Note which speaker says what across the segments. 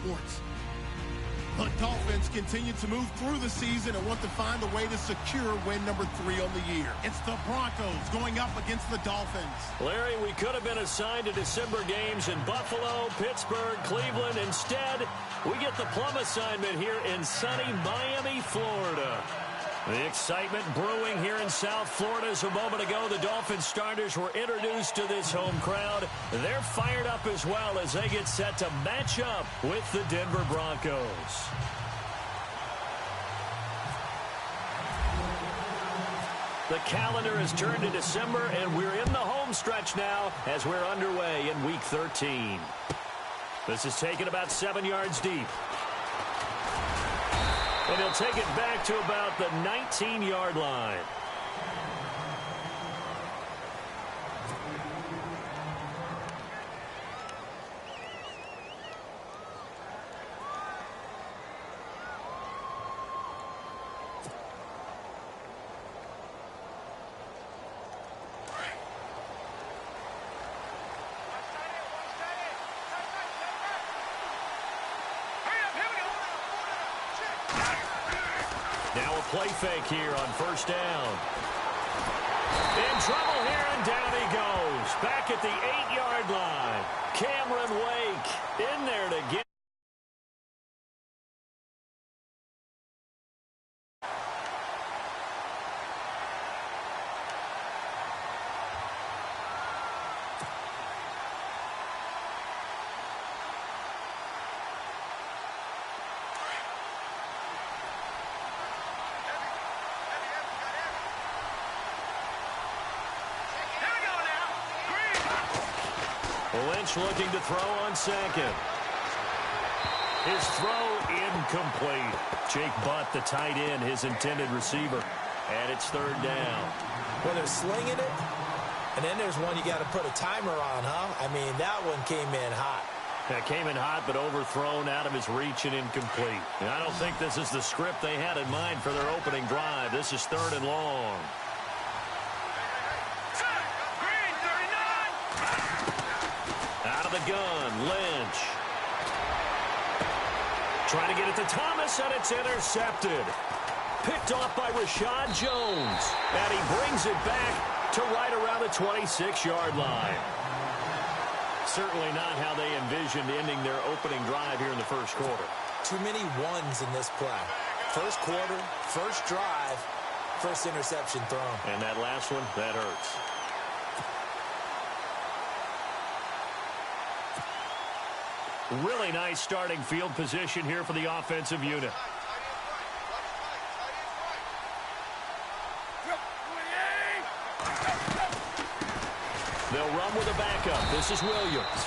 Speaker 1: sports. The Dolphins continue to move through the season and want to find a way to secure win number 3 on the year. It's the Broncos going up against the Dolphins.
Speaker 2: Larry, we could have been assigned to December games in Buffalo, Pittsburgh, Cleveland. Instead, we get the plum assignment here in sunny Miami, Florida. The excitement brewing here in South Florida. As a moment ago, the Dolphins starters were introduced to this home crowd. They're fired up as well as they get set to match up with the Denver Broncos. The calendar has turned to December, and we're in the home stretch now as we're underway in Week 13. This is taken about 7 yards deep. And he'll take it back to about the 19-yard line. Now a play fake here on first down. In trouble here, and down he goes. Back at the 8-yard line. Cameron Wake in there to get. Lynch looking to throw on second. His throw incomplete. Jake Butt, the tight end, his intended receiver. And it's third down.
Speaker 3: Well, they're slinging it, and then there's one you got to put a timer on, huh? I mean, that one came in hot.
Speaker 2: That came in hot, but overthrown, out of his reach and incomplete. And I don't think this is the script they had in mind for their opening drive. This is third and long. Out of the gun, Lynch. Trying to get it to Thomas, and it's intercepted. Picked off by Rashad Jones. And he brings it back to right around the 26-yard line. Certainly not how they envisioned ending their opening drive here in the first quarter.
Speaker 3: Too many ones in this play. First quarter, first drive, first interception thrown.
Speaker 2: And that last one, that hurts. Really nice starting field position here for the offensive unit. They'll run with a backup. This is Williams.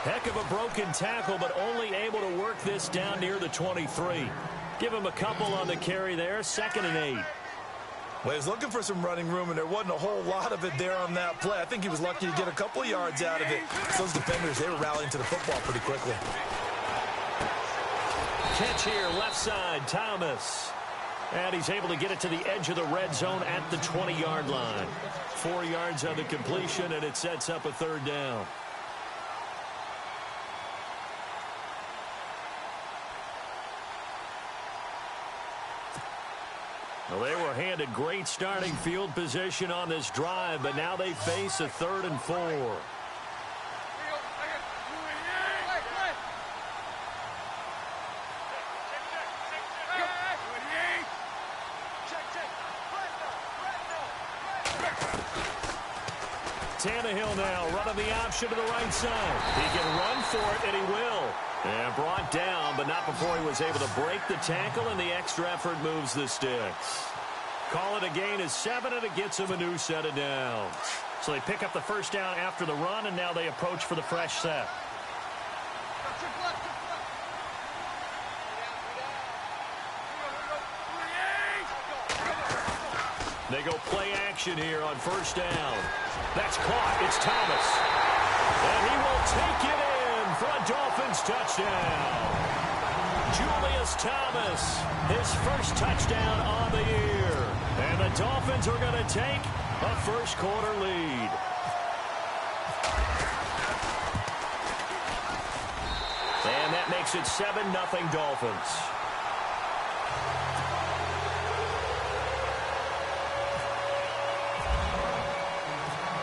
Speaker 2: Heck of a broken tackle, but only able to work this down near the 23. Give him a couple on the carry there. 2nd and 8.
Speaker 3: Well, he was looking for some running room, and there wasn't a whole lot of it there on that play. I think he was lucky to get a couple of yards out of it. Those defenders, they were rallying to the football pretty quickly.
Speaker 2: Catch here, left side, Thomas. And he's able to get it to the edge of the red zone at the 20-yard line. 4 yards on the completion, and it sets up a third down. Well, they were handed great starting field position on this drive, but now they face a 3rd and 4. Tannehill now running the option to the right side. He can run for it, and he will. And brought down, but not before he was able to break the tackle, and the extra effort moves the sticks. Call it a gain of 7, and it gets him a new set of downs. So they pick up the first down after the run, and now they approach for the fresh set. They go play action here on first down. That's caught. It's Thomas. And he will take it in for a Dolphins touchdown. Julius Thomas, his first touchdown on the year. And the Dolphins are going to take a first quarter lead. And that makes makes it 7-0 Dolphins.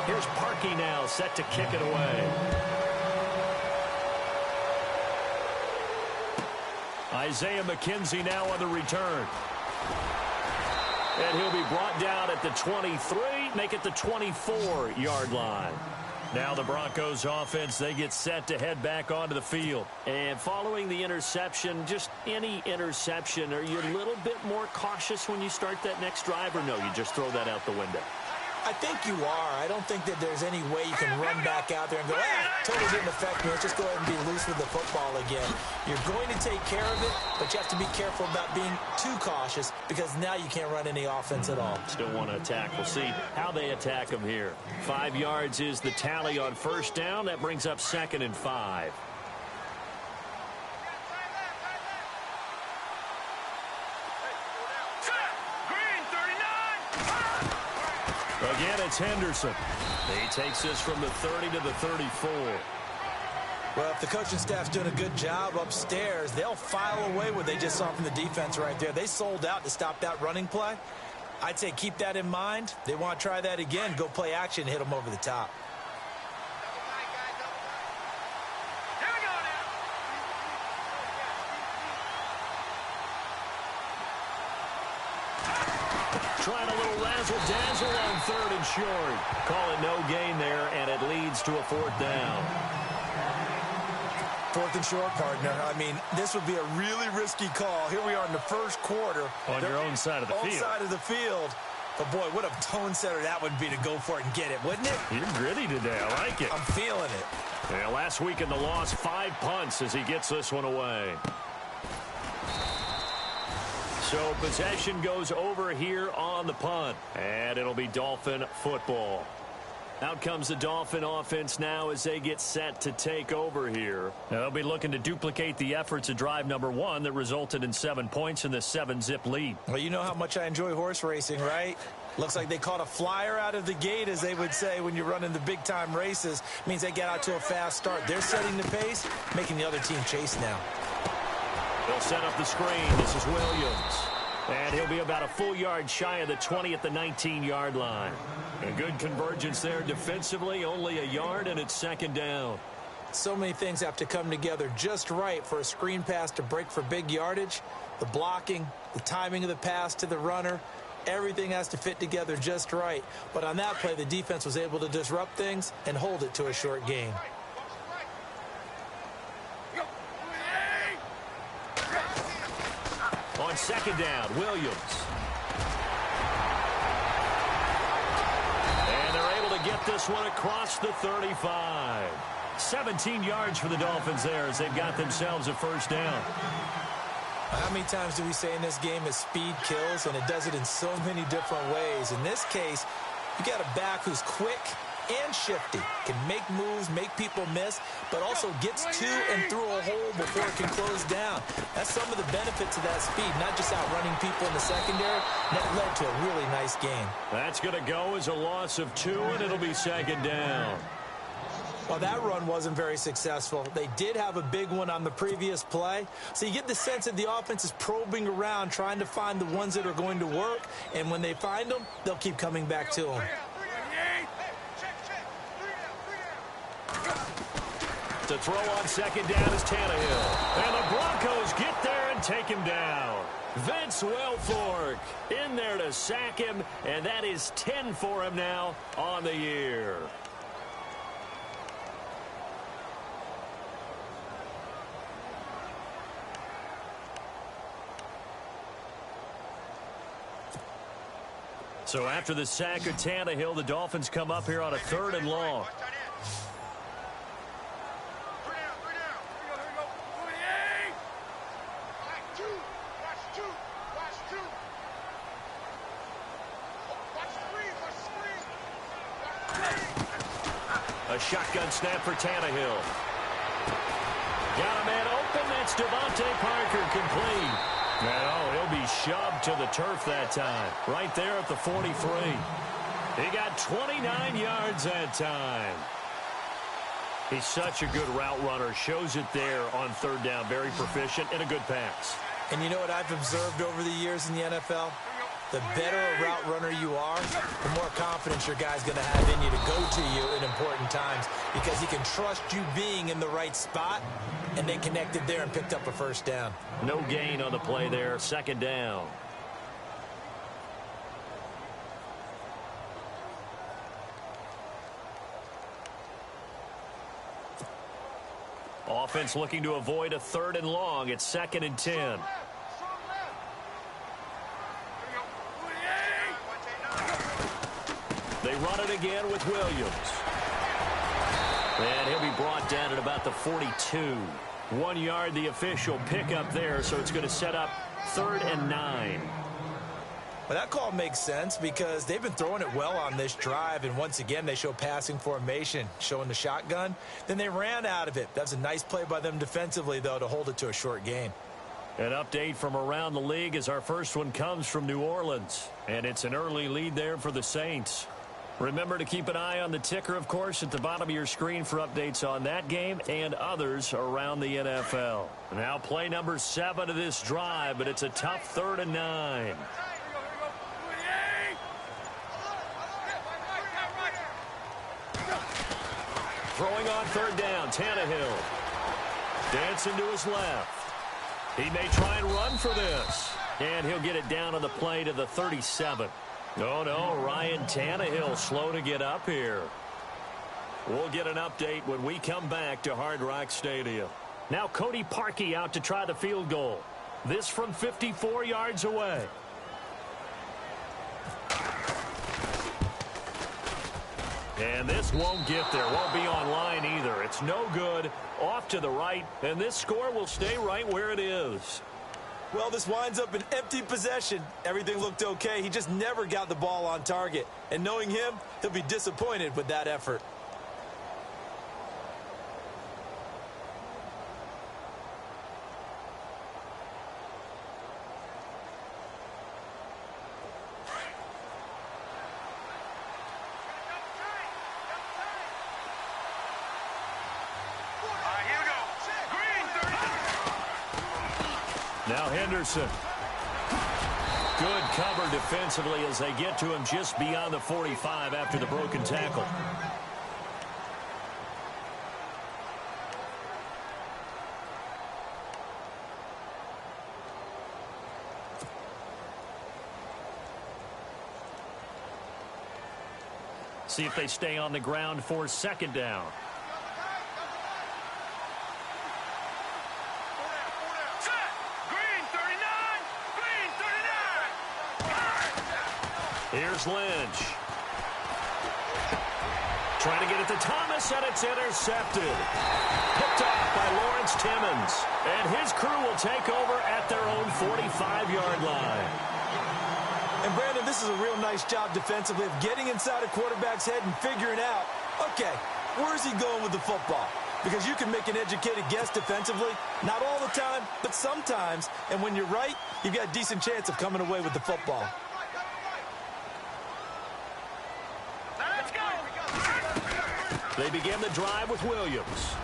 Speaker 2: Here's Parkey now, set to kick it away. Isaiah McKenzie now on the return. And he'll be brought down at the 23, make it the 24-yard line. Now the Broncos offense, they get set to head back onto the field. And following the interception, just any interception, are you a little bit more cautious when you start that next drive, or no, you just throw that out the window?
Speaker 3: I think you are. I don't think that there's any way you can run back out there and go, totally didn't affect me. Let's just go ahead and be loose with the football again. You're going to take care of it, but you have to be careful about being too cautious because now you can't run any offense at all.
Speaker 2: Still want to attack. We'll see how they attack them here. 5 yards is the tally on first down. That brings up 2nd and 5. Again, it's Henderson. He takes this from the 30 to the 34.
Speaker 3: Well, if the coaching staff's doing a good job upstairs, they'll file away what they just saw from the defense right there. They sold out to stop that running play. I'd say keep that in mind. They want to try that again. Go play action and hit them over the top.
Speaker 2: Trying a little razzle-dazzle on 3rd and short. Call it no gain there, and it leads to a 4th down.
Speaker 3: 4th and short, partner. I mean, this would be a really risky call. Here we are in the first quarter.
Speaker 2: On your own side of the field.
Speaker 3: Own side of the field. But, boy, what a tone setter that would be to go for it and get it, wouldn't it?
Speaker 2: You're gritty today. I like it.
Speaker 3: I'm feeling it.
Speaker 2: Yeah, last week in the loss, 5 punts as he gets this one away. So possession goes over here on the punt, and it'll be Dolphin football. Out comes the Dolphin offense now as they get set to take over here. They'll be looking to duplicate the efforts of drive number 1 that resulted in 7 points in the 7-zip lead.
Speaker 3: Well, you know how much I enjoy horse racing, right? Looks like they caught a flyer out of the gate, as they would say when you're running the big-time races. Means they get out to a fast start. They're setting the pace, making the other team chase now.
Speaker 2: They'll set up the screen. This is Williams. And he'll be about a full yard shy of the 20 at the 19-yard line. A good convergence there defensively, only a yard, and it's 2nd down.
Speaker 3: So many things have to come together just right for a screen pass to break for big yardage. The blocking, the timing of the pass to the runner, everything has to fit together just right. But on that play, the defense was able to disrupt things and hold it to a short gain.
Speaker 2: On 2nd down, Williams. And they're able to get this one across the 35. 17 yards for the Dolphins there as they've got themselves a 1st down.
Speaker 3: How many times do we say in this game that speed kills, and it does it in so many different ways. In this case, you got a back who's quick and shifty, can make moves, make people miss, but also gets to and through a hole before it can close down. That's some of the benefits of that speed, not just outrunning people in the secondary. That led to a really nice game.
Speaker 2: That's going to go as a loss of 2, and it'll be 2nd down.
Speaker 3: Well, that run wasn't very successful. They did have a big one on the previous play. So you get the sense that the offense is probing around, trying to find the ones that are going to work. And when they find them, they'll keep coming back to them.
Speaker 2: To throw on 2nd down is Tannehill. And the Broncos get there and take him down. Vince Wilfork in there to sack him, and that is 10 for him now on the year. So after the sack of Tannehill, the Dolphins come up here on a 3rd and long. A shotgun snap for Tannehill. Got a man open. That's Devontae Parker complete. And he'll be shoved to the turf that time. Right there at the 43. He got 29 yards that time. He's such a good route runner. Shows it there on third down. Very proficient and a good pass.
Speaker 3: And you know what I've observed over the years in the NFL? The better a route runner you are, the more confidence your guy's going to have in you to go to you in important times because he can trust you being in the right spot, and they connected there and picked up a first down.
Speaker 2: No gain on the play there. Second down. Offense looking to avoid a 3rd and long. It's 2nd and 10. They run it again with Williams. And he'll be brought down at about the 42. 1 yard, the official pickup there, so it's going to set up 3rd and 9.
Speaker 3: Well, that call makes sense because they've been throwing it well on this drive, and once again they show passing formation, showing the shotgun. Then they ran out of it. That's a nice play by them defensively, though, to hold it to a short gain.
Speaker 2: An update from around the league as our first one comes from New Orleans, and it's an early lead there for the Saints. Remember to keep an eye on the ticker, of course, at the bottom of your screen for updates on that game and others around the NFL. Now play number 7 of this drive, but it's a tough 3rd and 9. Throwing on 3rd down, Tannehill. Dancing to his left. He may try and run for this. And he'll get it down on the play to the 37. Oh, no, Ryan Tannehill slow to get up here. We'll get an update when we come back to Hard Rock Stadium. Now Cody Parkey out to try the field goal. This from 54 yards away. And this won't get there. Won't be online either. It's no good. Off to the right. And this score will stay right where it is.
Speaker 3: Well, this winds up an empty possession. Everything looked okay. He just never got the ball on target. And knowing him, he'll be disappointed with that effort.
Speaker 2: Now Henderson. Good cover defensively as they get to him just beyond the 45 after the broken tackle. See if they stay on the ground for 2nd down. Here's Lynch. Trying to get it to Thomas, and it's intercepted. Picked off by Lawrence Timmons. And his crew will take over at their own 45-yard line.
Speaker 3: And, Brandon, this is a real nice job defensively of getting inside a quarterback's head and figuring out, okay, where's he going with the football? Because you can make an educated guess defensively, not all the time, but sometimes. And when you're right, you've got a decent chance of coming away with the football.
Speaker 2: They begin the drive with Williams.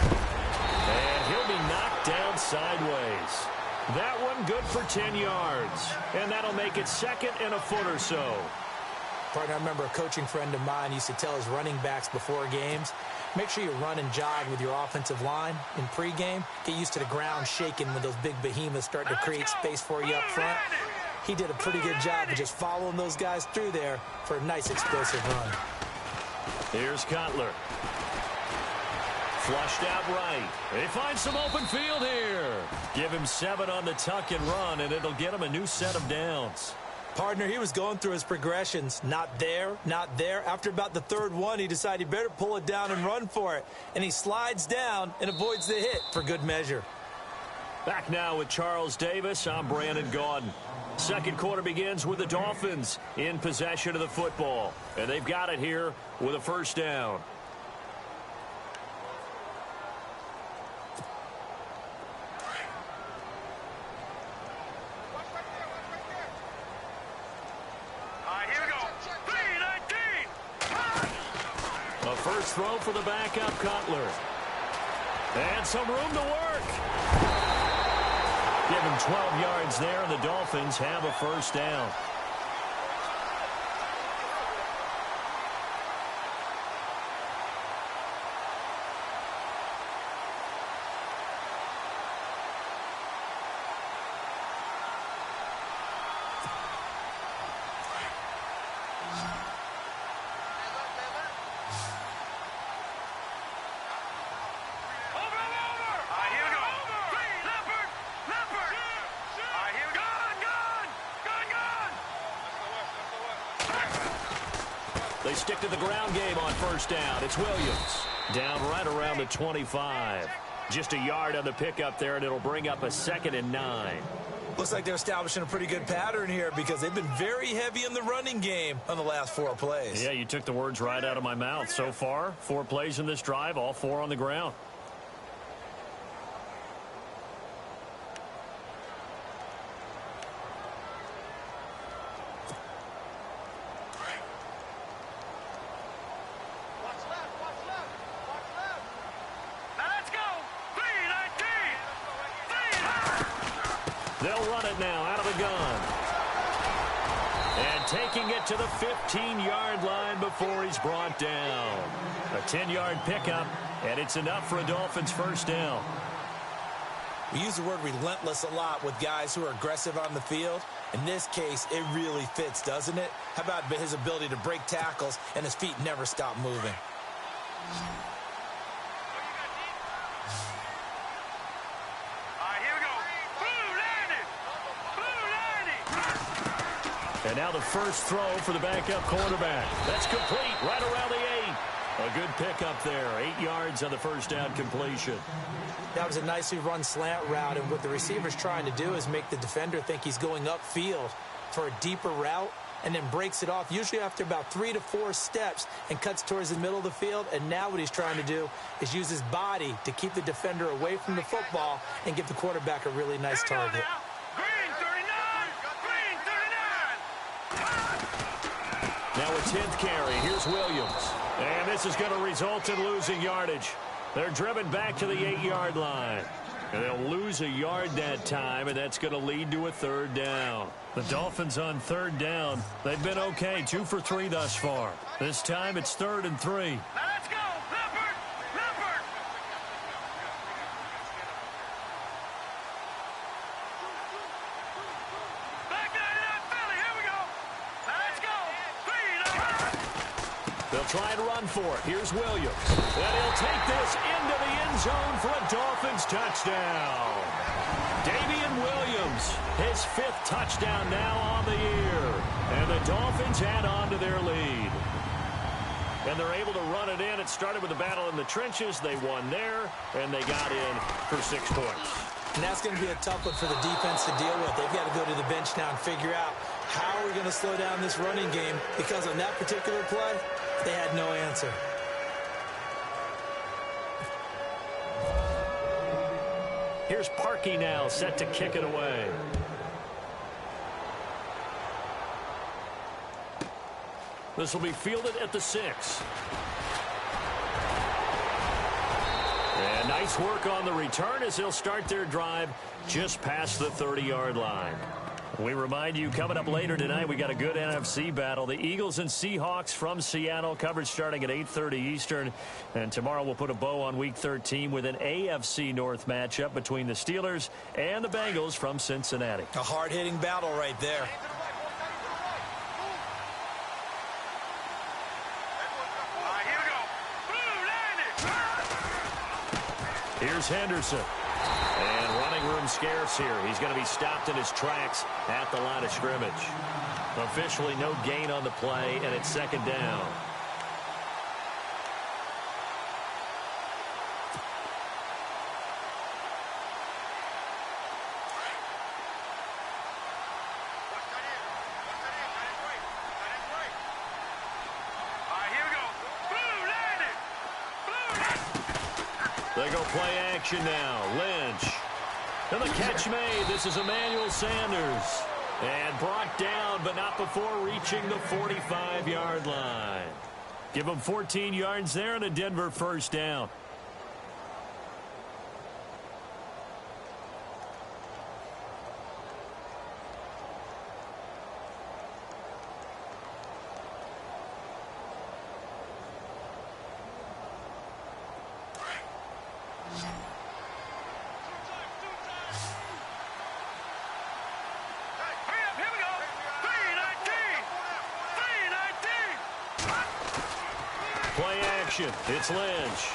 Speaker 2: And he'll be knocked down sideways. That one good for 10 yards. And that'll make it 2nd and a foot or so.
Speaker 3: Partner, I remember a coaching friend of mine used to tell his running backs before games, make sure you run and jog with your offensive line in pregame. Get used to the ground shaking when those big behemoths start to create space for you up front. He did a pretty good job of just following those guys through there for a nice explosive run.
Speaker 2: Here's Cutler. Flushed out right. They find some open field here. Give him 7 on the tuck and run, and it'll get him a new set of downs.
Speaker 3: Partner, he was going through his progressions. Not there, not there. After about the 3rd one, he decided he better pull it down and run for it. And he slides down and avoids the hit for good measure.
Speaker 2: Back now with Charles Davis. I'm Brandon Gaudin. Second quarter begins with the Dolphins in possession of the football. And they've got it here with a first down. throw for the backup Cutler. And some room to work. Give him 12 yards there, and the Dolphins have a first down. They stick to the ground game on first down. It's Williams. Down right around the 25. Just a yard on the pickup there, and it'll bring up a 2nd and 9.
Speaker 3: Looks like they're establishing a pretty good pattern here because they've been very heavy in the running game on the last 4 plays.
Speaker 2: Yeah, you took the words right out of my mouth. So far, 4 plays in this drive, all 4 on the ground. They'll run it now out of the gun. And taking it to the 15-yard line before he's brought down. A 10-yard pickup, and it's enough for a Dolphins first down.
Speaker 3: We use the word relentless a lot with guys who are aggressive on the field. In this case, it really fits, doesn't it? How about his ability to break tackles and his feet never stop moving?
Speaker 2: And now the first throw for the backup quarterback. That's complete right around the 8. A good pickup there. 8 yards on the first down completion.
Speaker 3: That was a nicely run slant route, and what the receiver's trying to do is make the defender think he's going upfield for a deeper route and then breaks it off, usually after about 3 to 4 steps, and cuts towards the middle of the field. And now what he's trying to do is use his body to keep the defender away from the football and give the quarterback a really nice target.
Speaker 2: Now a 10th carry. Here's Williams. And this is going to result in losing yardage. They're driven back to the 8-yard line. And they'll lose a yard that time, and that's going to lead to a 3rd down. The Dolphins on 3rd down. They've been okay, 2 for 3 thus far. This time it's 3rd and 3.
Speaker 4: Let's go! Leopard! Leopard! Back nine it up, Philly. Here we go. Let's go. 3.
Speaker 2: They'll try and run for it. Here's Williams. And he'll take this into the end zone for a Dolphins touchdown. Damian Williams, his 5th touchdown now on the year. And the Dolphins add on to their lead. And they're able to run it in. It started with a battle in the trenches. They won there, and they got in for 6 points.
Speaker 3: And that's going to be a tough one for the defense to deal with. They've got to go to the bench now and figure out how we're going to slow down this running game, because on that particular play, they had no answer.
Speaker 2: Here's Parkey now, set to kick it away. This will be fielded at the 6. And nice work on the return as they'll start their drive just past the 30-yard line. We remind you, coming up later tonight, we got a good NFC battle. The Eagles and Seahawks from Seattle, coverage starting at 8:30 Eastern. And tomorrow we'll put a bow on Week 13 with an AFC North matchup between the Steelers and the Bengals from Cincinnati.
Speaker 3: A hard-hitting battle right there.
Speaker 2: Here's Henderson. And running room scarce here. He's going to be stopped in his tracks at the line of scrimmage. Officially no gain on the play, and it's 2nd down. They go play action now. Lynch. And the catch made. This is Emmanuel Sanders. And brought down, but not before reaching the 45-yard line. Give them 14 yards there and a Denver first down. Play action. It's Lynch.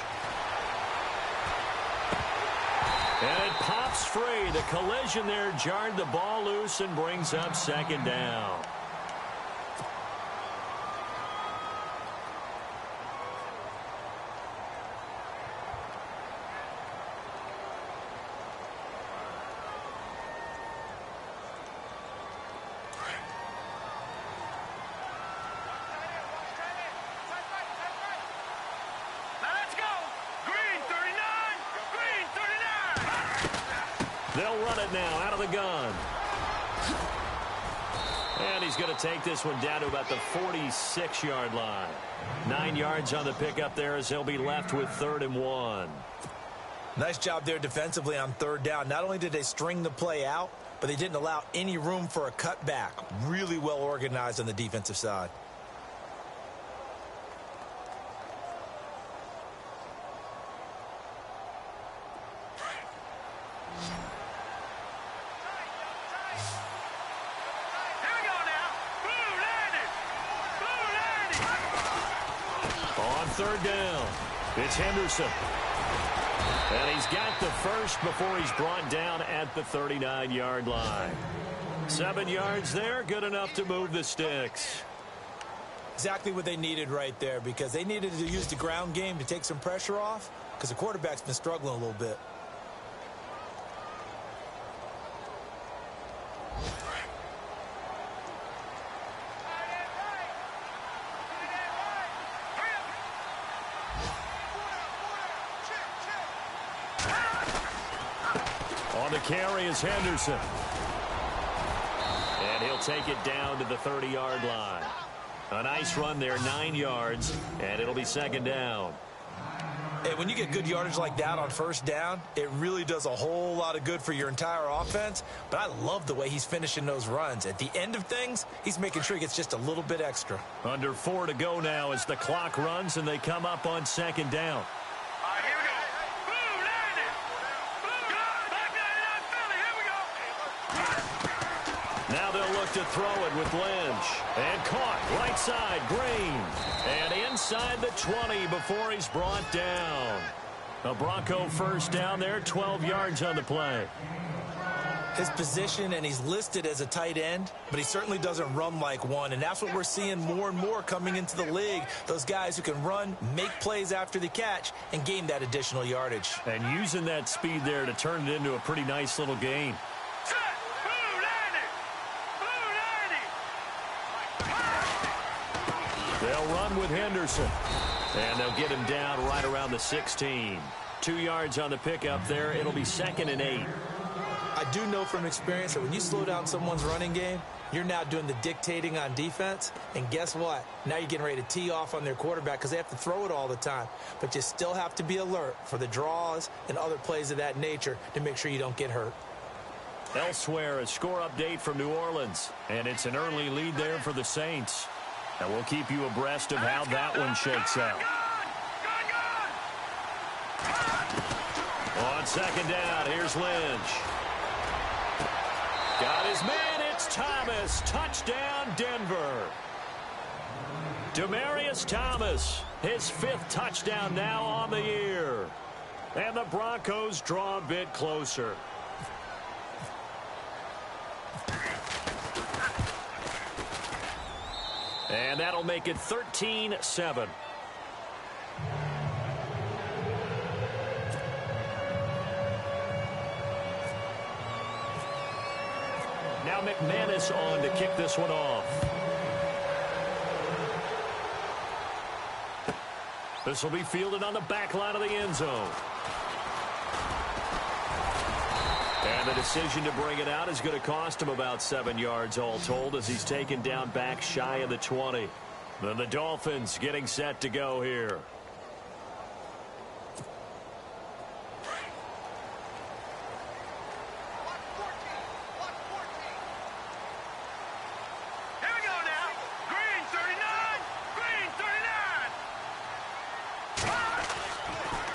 Speaker 2: And it pops free. The collision there jarred the ball loose and brings up second down. They'll run it now out of the gun. And he's going to take this one down to about the 46-yard line. 9 yards on the pickup there as he'll be left with 3rd and 1.
Speaker 3: Nice job there defensively on 3rd down. Not only did they string the play out, but they didn't allow any room for a cutback. Really well organized on the defensive side.
Speaker 2: On 3rd down, it's Henderson. And he's got the first before he's brought down at the 39-yard line. 7 yards there, good enough to move the sticks.
Speaker 3: Exactly what they needed right there, because they needed to use the ground game to take some pressure off, because the quarterback's been struggling a little bit.
Speaker 2: On the carry is Henderson. And he'll take it down to the 30-yard line. A nice run there, 9 yards, and it'll be 2nd down.
Speaker 3: And when you get good yardage like that on 1st down, it really does a whole lot of good for your entire offense. But I love the way he's finishing those runs. At the end of things, he's making sure he gets just a little bit extra.
Speaker 2: Under 4 to go now as the clock runs and they come up on 2nd down. Now they'll look to throw it with Lynch. And caught right side, Green. And inside the 20 before he's brought down. A Bronco first down there, 12 yards on the play.
Speaker 3: His position, and he's listed as a tight end, but he certainly doesn't run like one. And that's what we're seeing more and more coming into the league. Those guys who can run, make plays after the catch, and gain that additional yardage.
Speaker 2: And using that speed there to turn it into a pretty nice little gain. They'll run with Henderson. And they'll get him down right around the 16. 2 yards on the pickup there. It'll be 2nd and 8.
Speaker 3: I do know from experience that when you slow down someone's running game, you're now doing the dictating on defense. And guess what? Now you're getting ready to tee off on their quarterback because they have to throw it all the time. But you still have to be alert for the draws and other plays of that nature to make sure you don't get hurt.
Speaker 2: Elsewhere, a score update from New Orleans. And it's an early lead there for the Saints. And we'll keep you abreast of how that one shakes out. On 2nd down, here's Lynch. Got his man, it's Thomas. Touchdown, Denver. Demaryius Thomas, his 5th touchdown now on the year. And the Broncos draw a bit closer. And that'll make it 13-7. Now McManus on to kick this one off. This will be fielded on the back line of the end zone. And the decision to bring it out is going to cost him about 7 yards all told as he's taken down back shy of the 20. Then the Dolphins getting set to go here.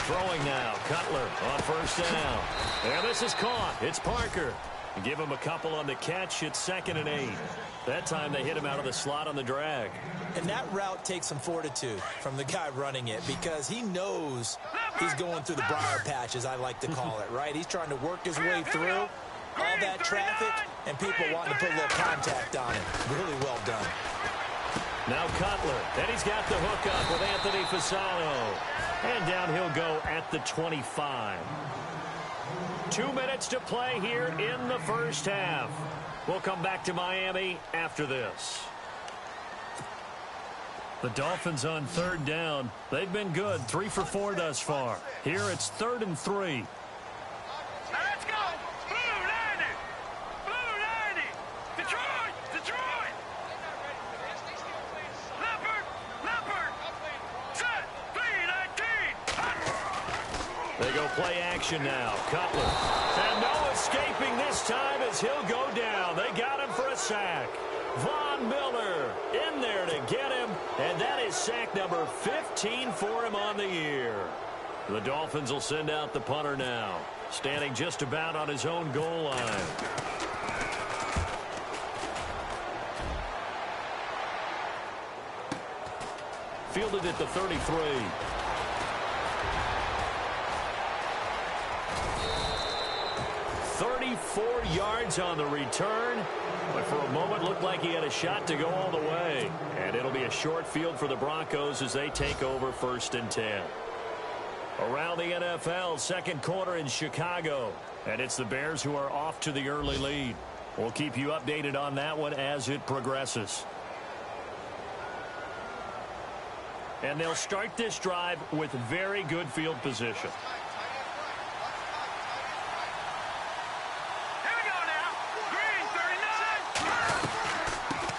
Speaker 2: Throwing now, Cutler on first down. And this is caught. It's Parker. Give him a couple on the catch. It's 2nd and 8. That time they hit him out of the slot on the drag.
Speaker 3: And that route takes some fortitude from the guy running it because he knows he's going through the briar patch, as I like to call it, right? He's trying to work his way through all that traffic and people wanting to put a little contact on it. Really well done.
Speaker 2: Now Cutler, and he's got the hook up with Anthony Fasano. And down he'll go at the 25. 2 minutes to play here in the first half. We'll come back to Miami after this. The Dolphins on 3rd down. They've been good, 3 for 4 thus far. Here it's 3rd and 3.
Speaker 4: Let's go! Blue 90! Blue 90! Detroit! Detroit! Leopard! Leopard! Set! 3-19!
Speaker 2: They go play action now. Cutler. And no escaping this time as he'll go down. They got him for a sack. Von Miller in there to get him. And that is sack number 15 for him on the year. The Dolphins will send out the punter now. Standing just about on his own goal line. Fielded at the 33. 34 yards on the return, but for a moment looked like he had a shot to go all the way. And it'll be a short field for the Broncos as they take over 1st and 10. Around the NFL, 2nd quarter in Chicago, and it's the Bears who are off to the early lead. We'll keep you updated on that one as it progresses. And they'll start this drive with very good field position.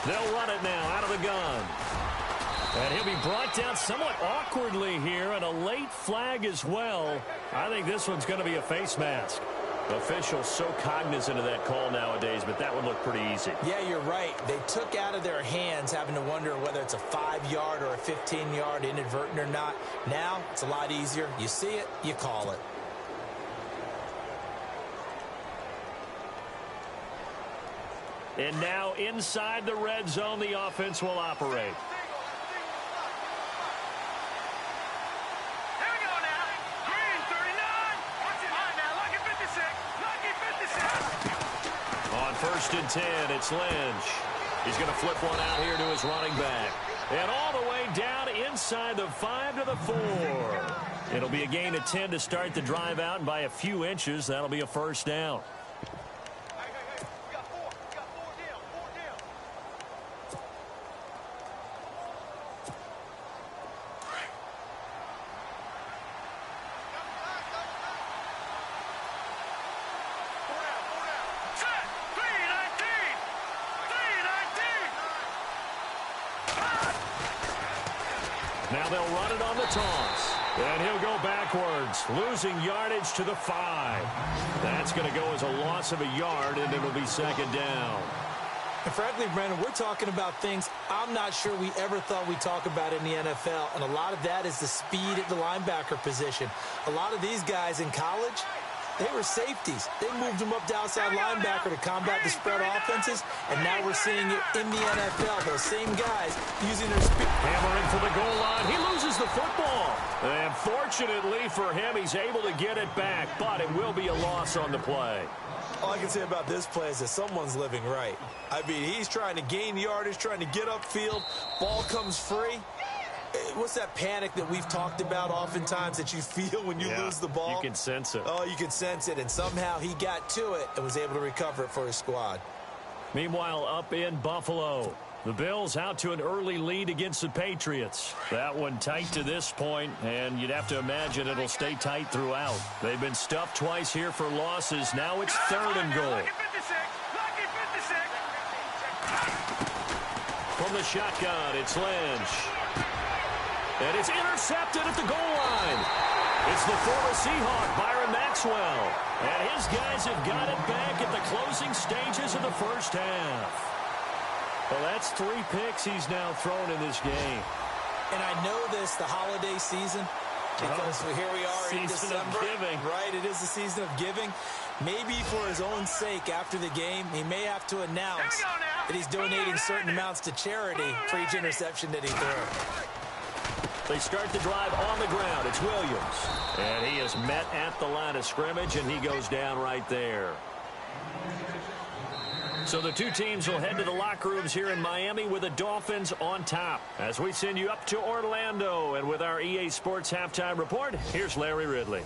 Speaker 2: They'll run it now out of the gun. And he'll be brought down somewhat awkwardly here, and a late flag as well. I think this one's going to be a face mask. Officials so cognizant of that call nowadays, but that would look pretty easy.
Speaker 3: Yeah, you're right. They took out of their hands having to wonder whether it's a 5-yard or a 15-yard inadvertent or not. Now it's a lot easier. You see it, you call it.
Speaker 2: And now inside the red zone, the offense will operate.
Speaker 4: Here we go now. Green 39. Watch it. All right, now, lucky 56. Lucky 56.
Speaker 2: On 1st and 10, it's Lynch. He's going to flip one out here to his running back. And all the way down inside the 5 to the 4. It'll be a gain of 10 to start the drive out, and by a few inches, that'll be a 1st down. Now they'll run it on the toss. And he'll go backwards, losing yardage to the 5. That's going to go as a loss of a yard, and it'll be 2nd down.
Speaker 3: And frankly, Brandon, we're talking about things I'm not sure we ever thought we'd talk about in the NFL. And a lot of that is the speed at the linebacker position. A lot of these guys in college, they were safeties. They moved them up to outside linebacker to combat the spread offenses, and now we're seeing it in the NFL. Those same guys using their speed.
Speaker 2: Hammering for the goal line. He loses the football. And fortunately for him, he's able to get it back, but it will be a loss on the play.
Speaker 3: All I can say about this play is that someone's living right. I mean, he's trying to gain yardage, trying to get upfield. Ball comes free. What's that panic that we've talked about oftentimes that you feel when you lose the ball?
Speaker 2: You can sense it.
Speaker 3: Oh, you can sense it, and somehow he got to it and was able to recover it for his squad.
Speaker 2: Meanwhile, up in Buffalo, the Bills out to an early lead against the Patriots. That one tight to this point, and you'd have to imagine it'll stay tight throughout. They've been stuffed twice here for losses. Now it's 3rd and goal. From the shotgun, it's Lynch. And it's intercepted at the goal line. It's the former Seahawk, Byron Maxwell. And his guys have got it back at the closing stages of the first half. Well, that's 3 picks he's now thrown in this game.
Speaker 3: And I know this, the holiday season, because here we are in December.
Speaker 2: Season of giving.
Speaker 3: Right, it is the season of giving. Maybe for his own sake after the game, he may have to announce that he's donating certain amounts to charity for each interception that he threw.
Speaker 2: They start the drive on the ground. It's Williams. And he is met at the line of scrimmage, and he goes down right there. So the two teams will head to the locker rooms here in Miami with the Dolphins on top. As we send you up to Orlando, and with our EA Sports Halftime Report, here's Larry Ridley.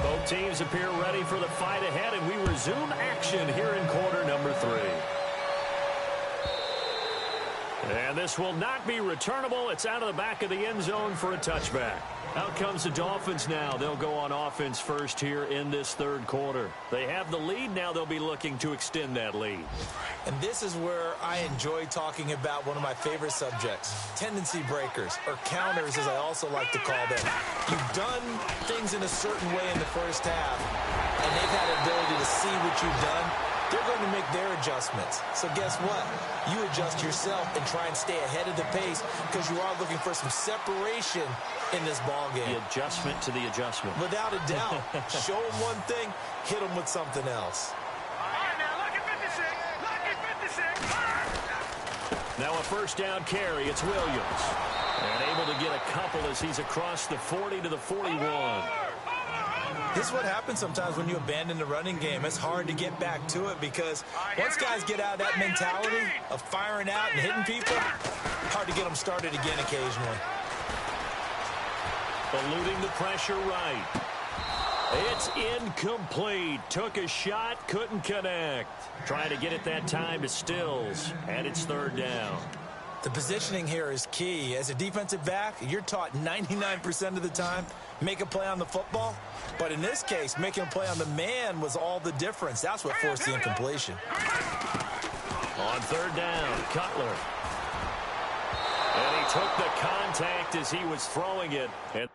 Speaker 2: Both teams appear ready for the fight ahead, and we resume action here in quarter number 3. And this will not be returnable. It's out of the back of the end zone for a touchback. Out comes the Dolphins now. They'll go on offense first here in this third quarter. They have the lead. Now they'll be looking to extend that lead.
Speaker 3: And this is where I enjoy talking about one of my favorite subjects, tendency breakers, or counters as I also like to call them. You've done things in a certain way in the first half, and they've had the ability to see what you've done. They're going to make their adjustments. So guess what? You adjust yourself and try and stay ahead of the pace because you are looking for some separation in this ball game.
Speaker 2: The adjustment to the adjustment.
Speaker 3: Without a doubt. Show them one thing, hit them with something else.
Speaker 4: All right, now, lucky 56. Lucky 56.
Speaker 2: Now a first down carry. It's Williams. And able to get a couple as he's across the 40 to the 41.
Speaker 3: This is what happens sometimes when you abandon the running game. It's hard to get back to it because once guys get out of that mentality of firing out and hitting people, hard to get them started again occasionally.
Speaker 2: Eluding the pressure right. It's incomplete. Took a shot, couldn't connect. Trying to get it that time to Stills, and it's third down.
Speaker 3: The positioning here is key. As a defensive back, you're taught 99% of the time, make a play on the football. But in this case, making a play on the man was all the difference. That's what forced the incompletion.
Speaker 2: On third down, Cutler. And he took the contact as he was throwing it. And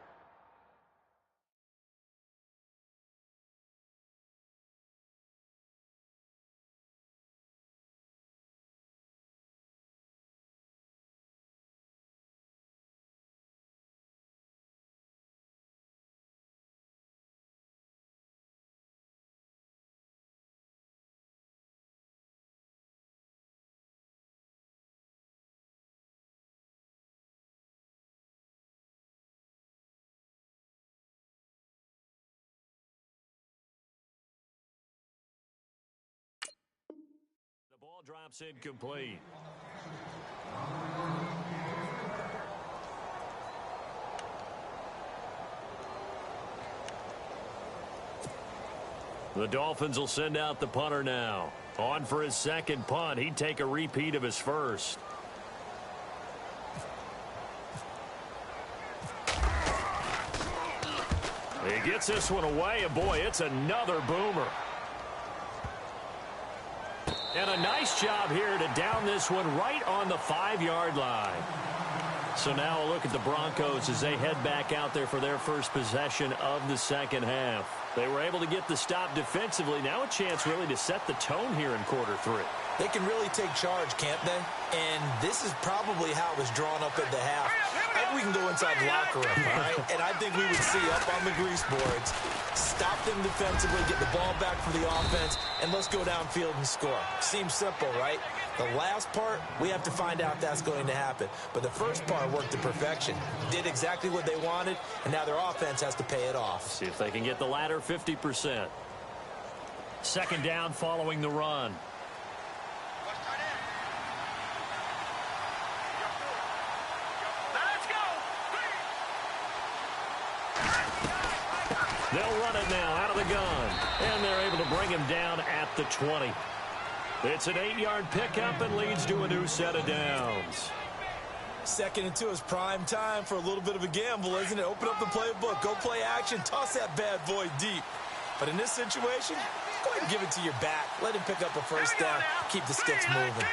Speaker 2: the ball drops incomplete. The Dolphins will send out the punter now. On for his second punt. He'd take a repeat of his first. He gets this one away, and boy, it's another boomer. And a nice job here to down this one right on the 5-yard line. So now a look at the Broncos as they head back out there for their first possession of the second half. They were able to get the stop defensively. Now a chance really to set the tone here in quarter 3.
Speaker 3: They can really take charge, can't they? And this is probably how it was drawn up at the half. I think we can go inside the locker room, all right? And I think we would see up on the grease boards, stop them defensively, get the ball back for the offense, and let's go downfield and score. Seems simple, right? The last part, we have to find out if that's going to happen. But the first part worked to perfection. Did exactly what they wanted, and now their offense has to pay it off.
Speaker 2: See if they can get the latter 50%. Second down following the run. They'll run it now out of the gun. And they're able to bring him down at the 20. It's an 8-yard pickup and leads to a new set of downs.
Speaker 3: 2nd and 2 is prime time for a little bit of a gamble, isn't it? Open up the playbook, go play action, toss that bad boy deep. But in this situation, Go ahead and give it to your back. Let him pick up a first down. Keep the sticks moving.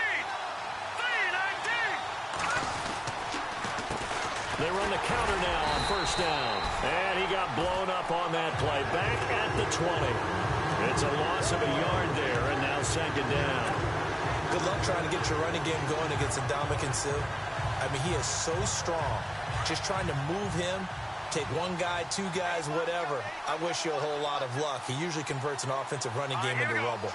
Speaker 2: They run the counter now on first down. And he got blown up on that play. Back at the 20. It's a loss of a yard there, and now second down.
Speaker 3: Good luck trying to get your running game going against Ndamukong Suh. I mean, he is so strong. Just trying to move him, take one guy, two guys, whatever. I wish you a whole lot of luck. He usually converts an offensive running game into rubble.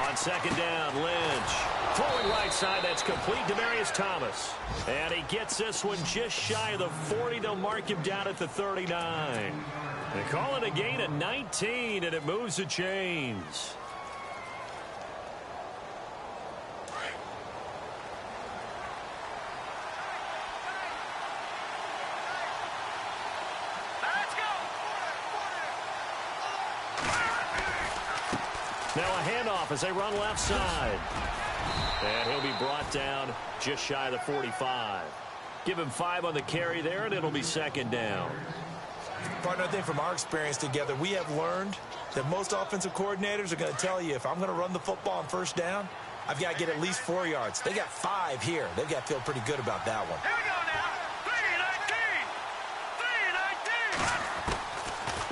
Speaker 2: On second down, Lynch. Throwing right side, that's complete. Demaryius Thomas. And he gets this one just shy of the 40. They'll mark him down at the 39. They call it a gain of 19, and it moves the chains. Now a handoff as they run left side. And he'll be brought down just shy of the 45. Give him 5 on the carry there, and it'll be second down.
Speaker 3: Partner, I think from our experience together, we have learned that most offensive coordinators are going to tell you, if I'm going to run the football on first down, I've got to get at least 4 yards. They got 5 here. They've got to feel pretty good about that one.
Speaker 4: Here we go now.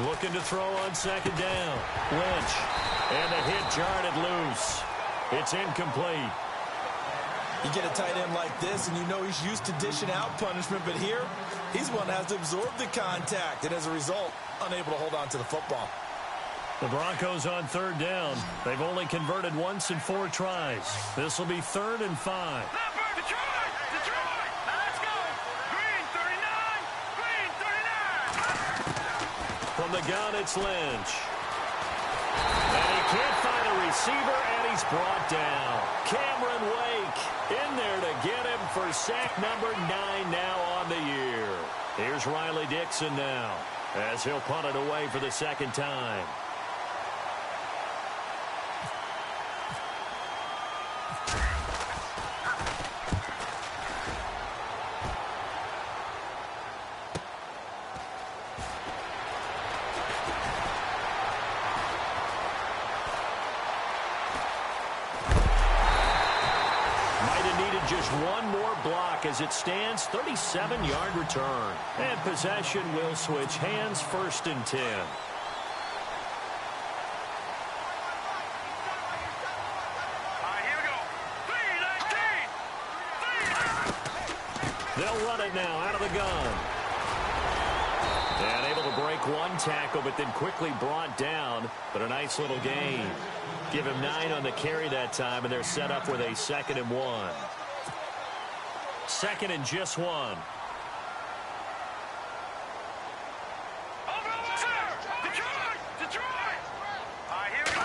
Speaker 4: 3-19.
Speaker 2: Looking to throw on second down. Lynch. And the hit jarred it loose. It's incomplete.
Speaker 3: You get a tight end like this, and you know he's used to dishing out punishment, but here, he's one that has to absorb the contact, and as a result, unable to hold on to the football.
Speaker 2: The Broncos on third down. They've only converted once in 4 tries. This will be 3rd and 5.
Speaker 4: Detroit! Detroit! Let's go! Green 39! Green 39!
Speaker 2: From the gun, it's Lynch. And he can't find a receiver, and he's brought down. Cameron Wake in there to get him for sack number 9 now on the year. Here's Riley Dixon now as he'll punt it away for the second time. Just one more block as it stands, 37-yard return. And possession will switch hands, 1st and 10.
Speaker 4: Here we go. 3-19.
Speaker 2: They'll run it now out of the gun. And able to break one tackle, but then quickly brought down. But a nice little gain. Give him 9 on the carry that time, and they're set up with a 2nd and 1. 2nd and just 1.
Speaker 4: Detroit! Detroit! Here we go.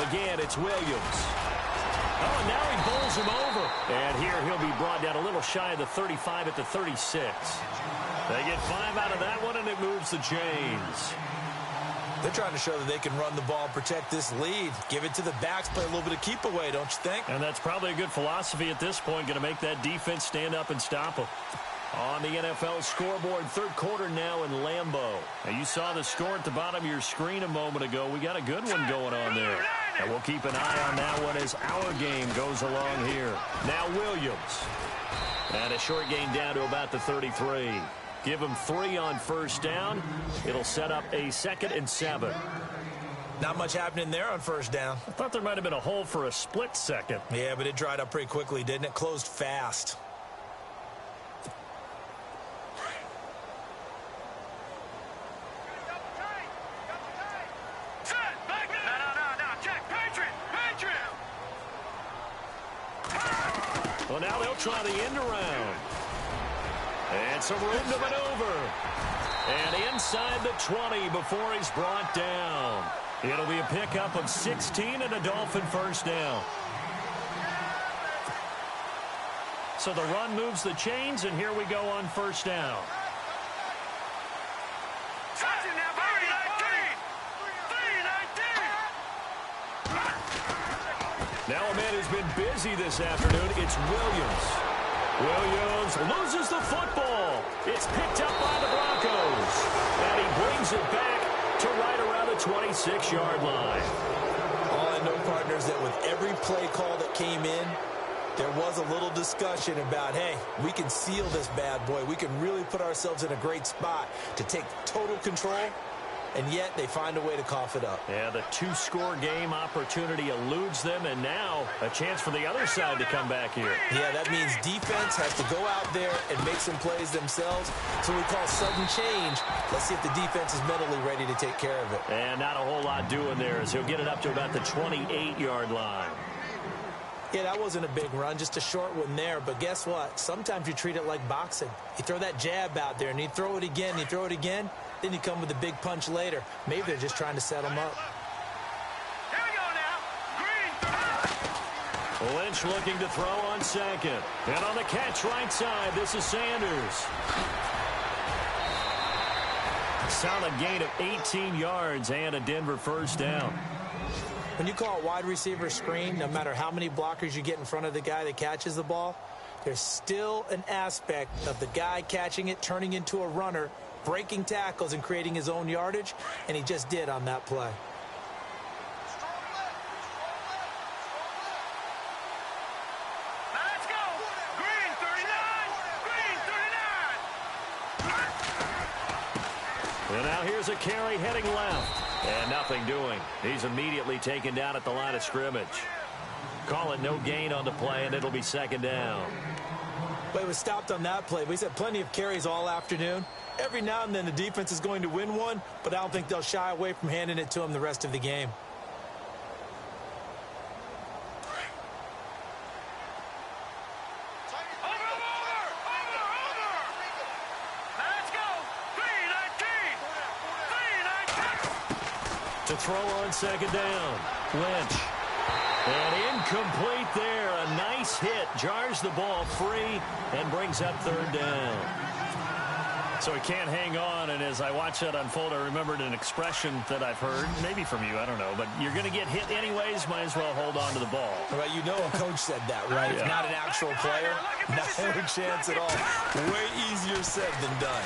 Speaker 2: Again, it's Williams. Oh, and now he bowls him over. And here he'll be brought down a little shy of the 35 at the 36. They get 5 out of that one, and it moves the chains.
Speaker 3: They're trying to show that they can run the ball and protect this lead. Give it to the backs, play a little bit of keep away, don't you think?
Speaker 2: And that's probably a good philosophy at this point, going to make that defense stand up and stop them. On the NFL scoreboard, 3rd quarter now in Lambeau. Now, you saw the score at the bottom of your screen a moment ago. We got a good one going on there. And we'll keep an eye on that one as our game goes along here. Now Williams. And a short gain down to about the 33. Give him 3 on first down. It'll set up a 2nd and 7.
Speaker 3: Not much happening there on first down.
Speaker 2: I thought there might have been a hole for a split second.
Speaker 3: Yeah, but it dried up pretty quickly, didn't it? Closed fast.
Speaker 2: Well, now they'll try the end around. And some room to maneuver. And inside the 20 before he's brought down. It'll be a pickup of 16 and a Dolphin first down. So the run moves the chains, and here we go on first down. Now a man who's been busy this afternoon, it's Williams. Williams loses the football. It's picked up by the Broncos. And he brings it back to right around the 26-yard line.
Speaker 3: All I know, partners, that with every play call that came in, there was a little discussion about, hey, we can seal this bad boy. We can really put ourselves in a great spot to take total control, and yet they find a way to cough it up.
Speaker 2: Yeah, the two-score game opportunity eludes them, and now a chance for the other side to come back here.
Speaker 3: Yeah, that means defense has to go out there and make some plays themselves. So we call sudden change. Let's see if the defense is mentally ready to take care of it.
Speaker 2: And not a whole lot doing there as he'll get it up to about the 28-yard line.
Speaker 3: Yeah, that wasn't a big run, just a short one there. But guess what? Sometimes you treat it like boxing. You throw that jab out there, and you throw it again, you throw it again, then you come with a big punch later. Maybe they're just trying to set him up.
Speaker 4: Here we go now. Green.
Speaker 2: Lynch looking to throw on second. And on the catch right side, this is Sanders. Solid gain of 18 yards and a Denver first down.
Speaker 3: When you call a wide receiver screen, no matter how many blockers you get in front of the guy that catches the ball, there's still an aspect of the guy catching it, turning into a runner, breaking tackles and creating his own yardage, and he just did on that play.
Speaker 4: Now let's go. Green 39. Green 39.
Speaker 2: And now here's a carry heading left. And nothing doing. He's immediately taken down at the line of scrimmage. Call it no gain on the play, and it'll be second down.
Speaker 3: But it was stopped on that play. He's had plenty of carries all afternoon. Every now and then the defense is going to win one, but I don't think they'll shy away from handing it to him the rest of the game.
Speaker 2: To throw on second down. Lynch. And incomplete there. A nice hit. Jars the ball free and brings up third down. So he can't hang on, and as I watch that unfold, I remembered an expression that I've heard, maybe from you, I don't know, but you're going to get hit anyways, might as well hold on to the ball.
Speaker 3: Right, you know a coach said that, right?
Speaker 2: Yeah.
Speaker 3: Not an actual player. Not a chance at all. Way easier said than done.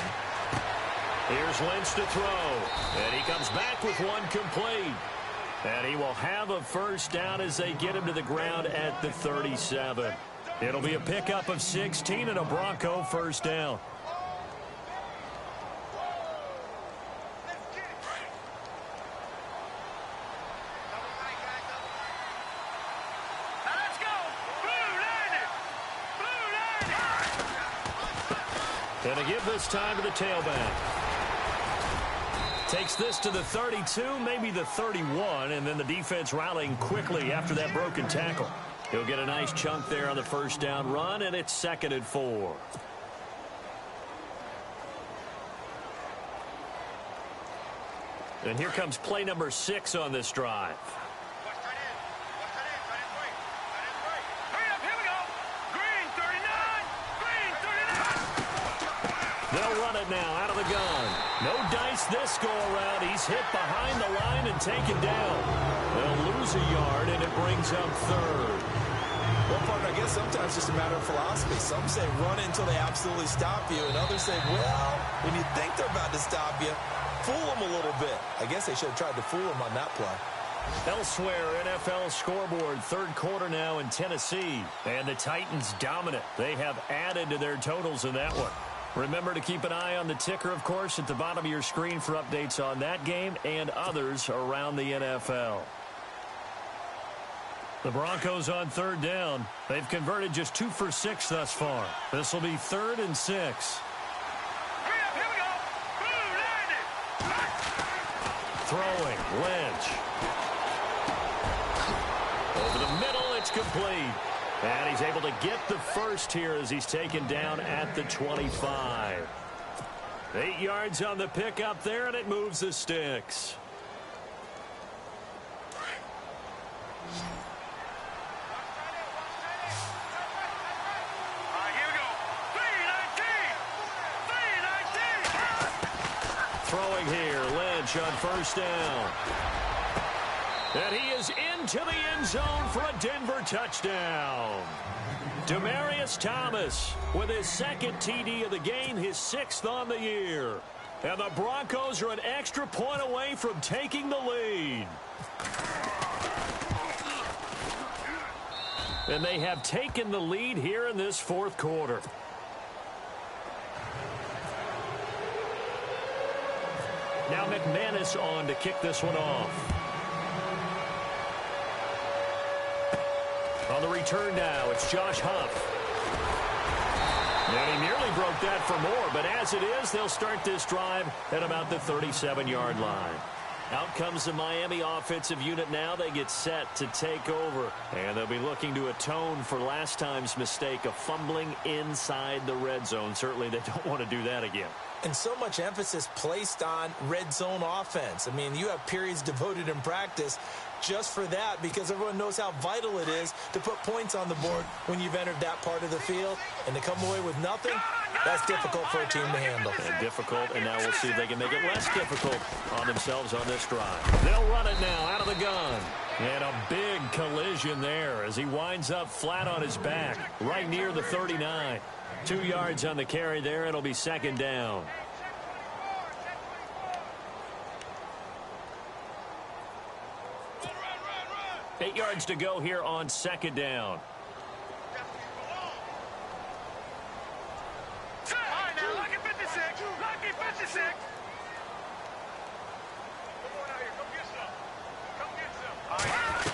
Speaker 2: Here's Lynch to throw, and he comes back with one complete. And he will have a first down as they get him to the ground at the 37. It'll be a pickup of 16 and a Bronco first down. And a give this time to the tailback. Takes this to the 32, maybe the 31, and then the defense rallying quickly after that broken tackle. He'll get a nice chunk there on the first down run, and it's 2nd and 4. And here comes play number 6 on this drive. They'll run it now out of the gun. No dice this go-around. He's hit behind the line and taken down. They'll lose a yard, and it brings up third.
Speaker 3: Well, partner, I guess sometimes it's just a matter of philosophy. Some say run until they absolutely stop you, and others say, well, when you think they're about to stop you, fool them a little bit. I guess they should have tried to fool them on that play.
Speaker 2: Elsewhere, NFL scoreboard, third quarter now in Tennessee. And the Titans dominant. They have added to their totals in that one. Remember to keep an eye on the ticker, of course, at the bottom of your screen for updates on that game and others around the NFL. The Broncos on third down. They've converted just 2 for 6 thus far. This will be 3rd and 6.
Speaker 4: Here we go.
Speaker 2: Throwing, Lynch. Over the middle, it's complete. And he's able to get the first here as he's taken down at the 25. 8 yards on the pickup there, and it moves the sticks.
Speaker 4: Here we go. 3-19.
Speaker 2: Throwing here, Lynch on first down. And he is into the end zone for a Denver touchdown. Demaryius Thomas with his 2nd TD of the game, his 6th on the year. And the Broncos are an extra point away from taking the lead. And they have taken the lead here in this fourth quarter. Now McManus on to kick this one off. On the return now, it's Josh Huff. And he nearly broke that for more, but as it is, they'll start this drive at about the 37-yard line. Out comes the Miami offensive unit now. They get set to take over. And they'll be looking to atone for last time's mistake of fumbling inside the red zone. Certainly they don't want to do that again.
Speaker 3: And so much emphasis placed on red zone offense. I mean, you have periods devoted in practice just for that because everyone knows how vital it is to put points on the board when you've entered that part of the field. And to come away with nothing, that's difficult for a team to handle.
Speaker 2: And difficult, and now we'll see if they can make it less difficult on themselves on this drive. They'll run it now out of the gun. And a big collision there as he winds up flat on his back right near the 39. 2 yards on the carry there. It'll be second down. Run. 8 yards to go here on second down.
Speaker 4: All right, now, lucky 56. Lucky 56. Come on out here. Come get some. Come get some. All right.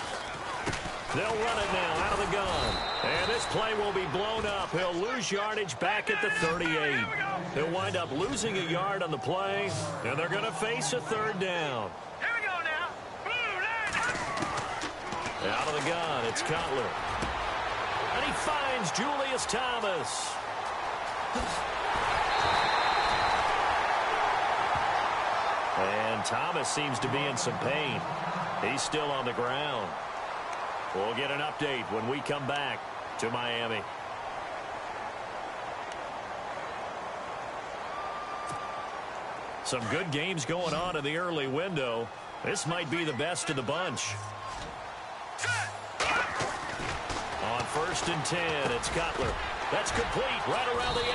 Speaker 2: They'll run it now out of the gun. And this play will be blown up. He'll lose yardage back at the 38. He'll wind up losing a yard on the play, and they're going to face a third down.
Speaker 4: Here we go now.
Speaker 2: Out of the gun, it's Cutler. And he finds Julius Thomas. And Thomas seems to be in some pain. He's still on the ground. We'll get an update when we come back to Miami. Some good games going on in the early window. This might be the best of the bunch. On 1st and 10, it's Cutler. That's complete right around the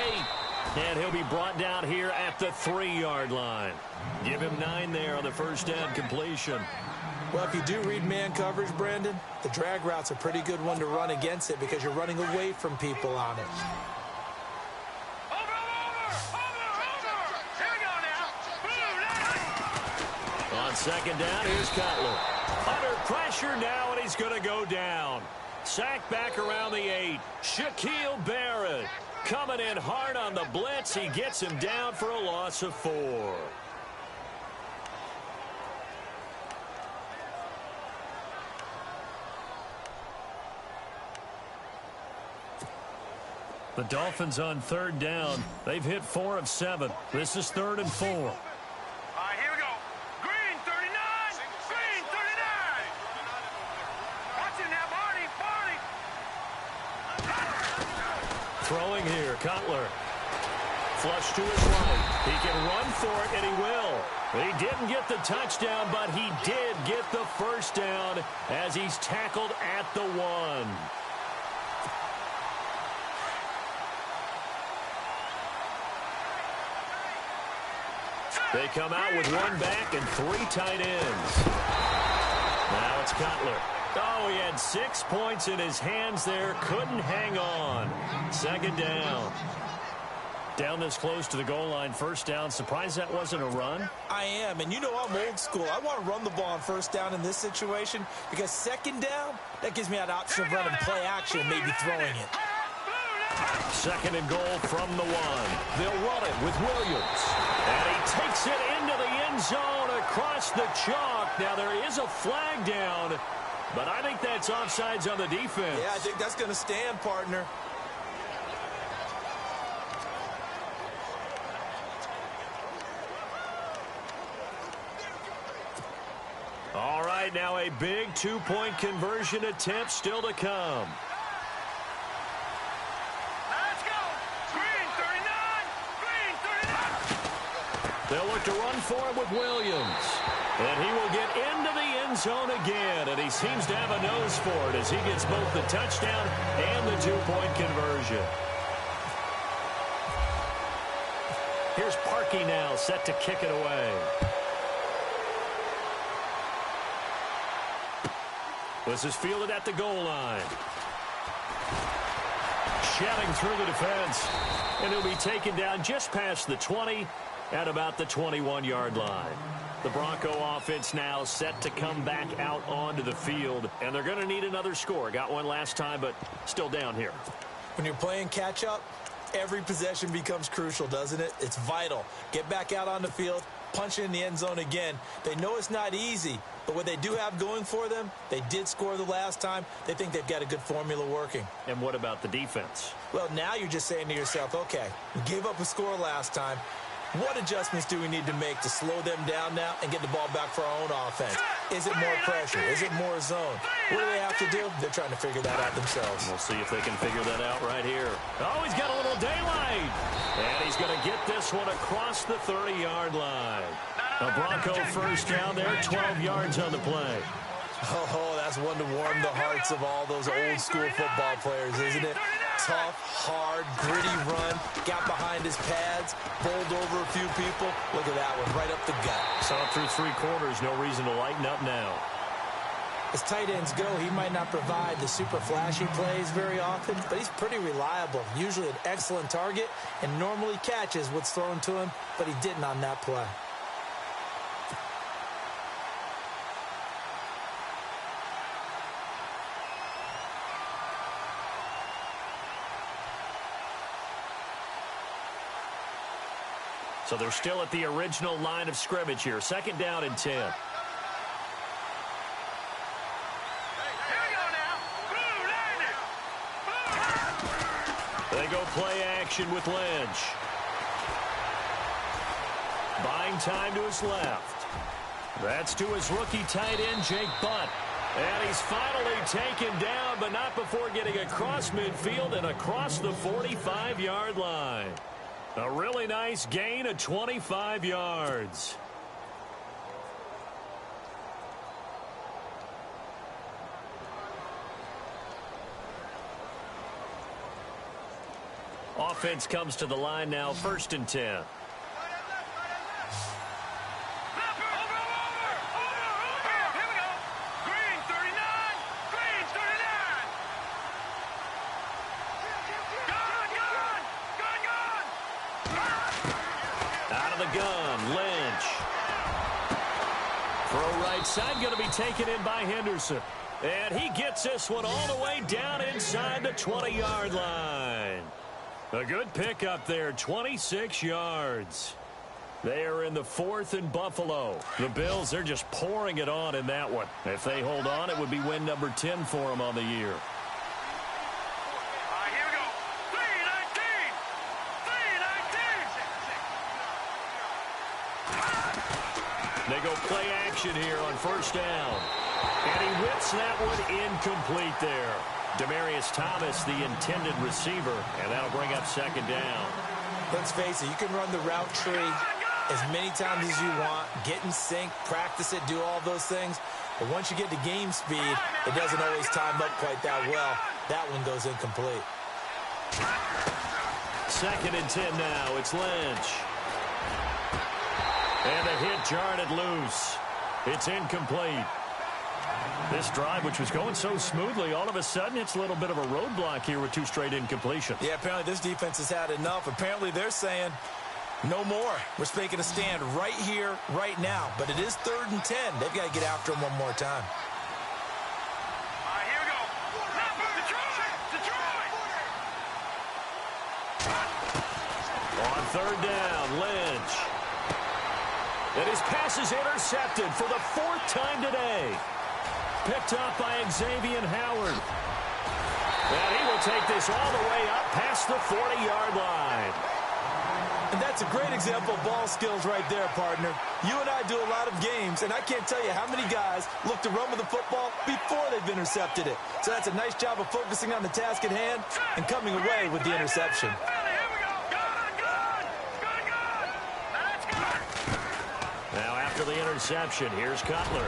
Speaker 2: 8. And he'll be brought down here at the 3-yard line. Give him 9 there on the first down completion.
Speaker 3: Well, if you do read man coverage, Brandon, the drag route's a pretty good one to run against it because you're running away from people on it.
Speaker 4: Over. Here we go now.
Speaker 2: On second down, here's Cutler. Under pressure now, and he's going to go down. Sacked back around the 8. Shaquille Barrett coming in hard on the blitz. He gets him down for a loss of 4. The Dolphins on third down. They've hit 4 of 7. This is 3rd and 4.
Speaker 4: All right, here we go. Green 39. Green 39. Watch it now, Barney.
Speaker 2: Throwing here, Cutler. Flush to his right. He can run for it, and he will. He didn't get the touchdown, but he did get the first down as he's tackled at the 1. They come out with 1 back and 3 tight ends. Now it's Cutler. Oh, he had 6 points in his hands there. Couldn't hang on. Second down. Down this close to the goal line. First down. Surprised that wasn't a run?
Speaker 3: I am, and you know I'm old school. I want to run the ball on first down in this situation because second down, that gives me that option of running play action and maybe throwing it.
Speaker 2: Second and goal from the 1. They'll run it with Williams. And he takes it into the end zone across the chalk. Now there is a flag down, but I think that's offsides on the defense.
Speaker 3: Yeah, I think that's going to stand, partner.
Speaker 2: All right, now a big 2-point conversion attempt still to come.
Speaker 4: Let's go. Green 39. Green 39.
Speaker 2: They'll look to run for it with Williams. And he will get into the end zone again, and he seems to have a nose for it as he gets both the touchdown and the 2-point conversion. Here's Parkey now set to kick it away. This is fielded at the goal line. Shedding through the defense. And he'll be taken down just past the 20 at about the 21-yard line. The Bronco offense now set to come back out onto the field. And they're going to need another score. Got one last time, but still down here.
Speaker 3: When you're playing catch-up, every possession becomes crucial, doesn't it? It's vital. Get back out on the field, punch it in the end zone again. They know it's not easy, but what they do have going for them, they did score the last time. They think they've got a good formula working.
Speaker 2: And what about the defense?
Speaker 3: Well, now you're just saying to yourself, okay, we gave up a score last time. What adjustments do we need to make to slow them down now and get the ball back for our own offense? Is it more pressure? Is it more zone? What do they have to do? They're trying to figure that out themselves.
Speaker 2: We'll see if they can figure that out right here. Oh, he's got a little daylight. And he's going to get this one across the 30-yard line. A Bronco first down there, 12 yards on the play.
Speaker 3: Oh, that's one to warm the hearts of all those old school football players, isn't it? Tough, hard, gritty run, got behind his pads, bowled over a few people. Look at that one, right up the gut.
Speaker 2: Saw it through three quarters, no reason to lighten up now.
Speaker 3: As tight ends go, he might not provide the super flashy plays very often, but he's pretty reliable, usually an excellent target, and normally catches what's thrown to him, but he didn't on that play.
Speaker 2: So they're still at the original line of scrimmage here. Second down and 10. They go play action with Lynch. Buying time to his left. That's to his rookie tight end, Jake Butt. And he's finally taken down, but not before getting across midfield and across the 45-yard line. A really nice gain of 25 yards. Offense comes to the line now, 1st and 10. Gun, Lynch. Throw right side, going to be taken in by Henderson. And he gets this one all the way down inside the 20-yard line. A good pickup there, 26 yards. They are in the 4th and Buffalo. The Bills, they're just pouring it on in that one. If they hold on, it would be win number 10 for them on the year. They go play action here on 1st down. And he whips that one incomplete there. Demaryius Thomas, the intended receiver, and that'll bring up 2nd down.
Speaker 3: Let's face it, you can run the route tree as many times as you want, get in sync, practice it, do all those things. But once you get to game speed, it doesn't always time up quite that well. That one goes incomplete.
Speaker 2: 2nd and 10 now. It's Lynch. And the hit jarred it loose. It's incomplete. This drive, which was going so smoothly, all of a sudden it's a little bit of a roadblock here with 2 straight incompletions.
Speaker 3: Yeah, apparently this defense has had enough. Apparently they're saying no more. We're making a stand right here, right now. But it is 3rd and 10. They've got to get after him one more time.
Speaker 4: Here we go. Detroit!
Speaker 2: On 3rd down, Lynch. And his pass is intercepted for the 4th time today. Picked up by Xavier Howard. And he will take this all the way up past the 40-yard line.
Speaker 3: And that's a great example of ball skills right there, partner. You and I do a lot of games, and I can't tell you how many guys look to run with the football before they've intercepted it. So that's a nice job of focusing on the task at hand and coming away with the interception.
Speaker 2: After the interception, here's Cutler.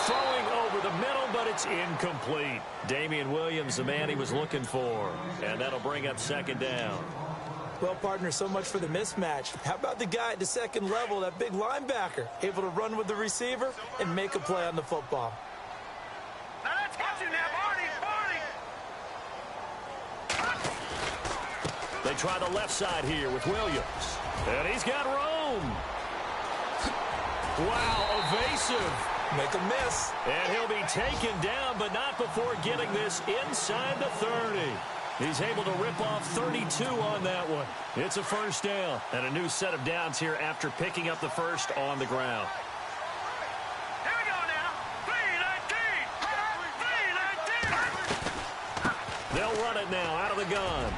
Speaker 2: Throwing over the middle, but it's incomplete. Damian Williams, the man he was looking for. And that'll bring up 2nd down.
Speaker 3: Well, partner, so much for the mismatch. How about the guy at the second level, that big linebacker, able to run with the receiver and make a play on the football?
Speaker 4: Now let's get you now, Barney.
Speaker 2: They try the left side here with Williams. And he's got room. Wow, evasive.
Speaker 3: Make a miss.
Speaker 2: And he'll be taken down, but not before getting this inside the 30. He's able to rip off 32 on that one. It's a first down and a new set of downs here after picking up the first on the ground.
Speaker 4: Here we go now. 3-19.
Speaker 2: They'll run it now out of the gun.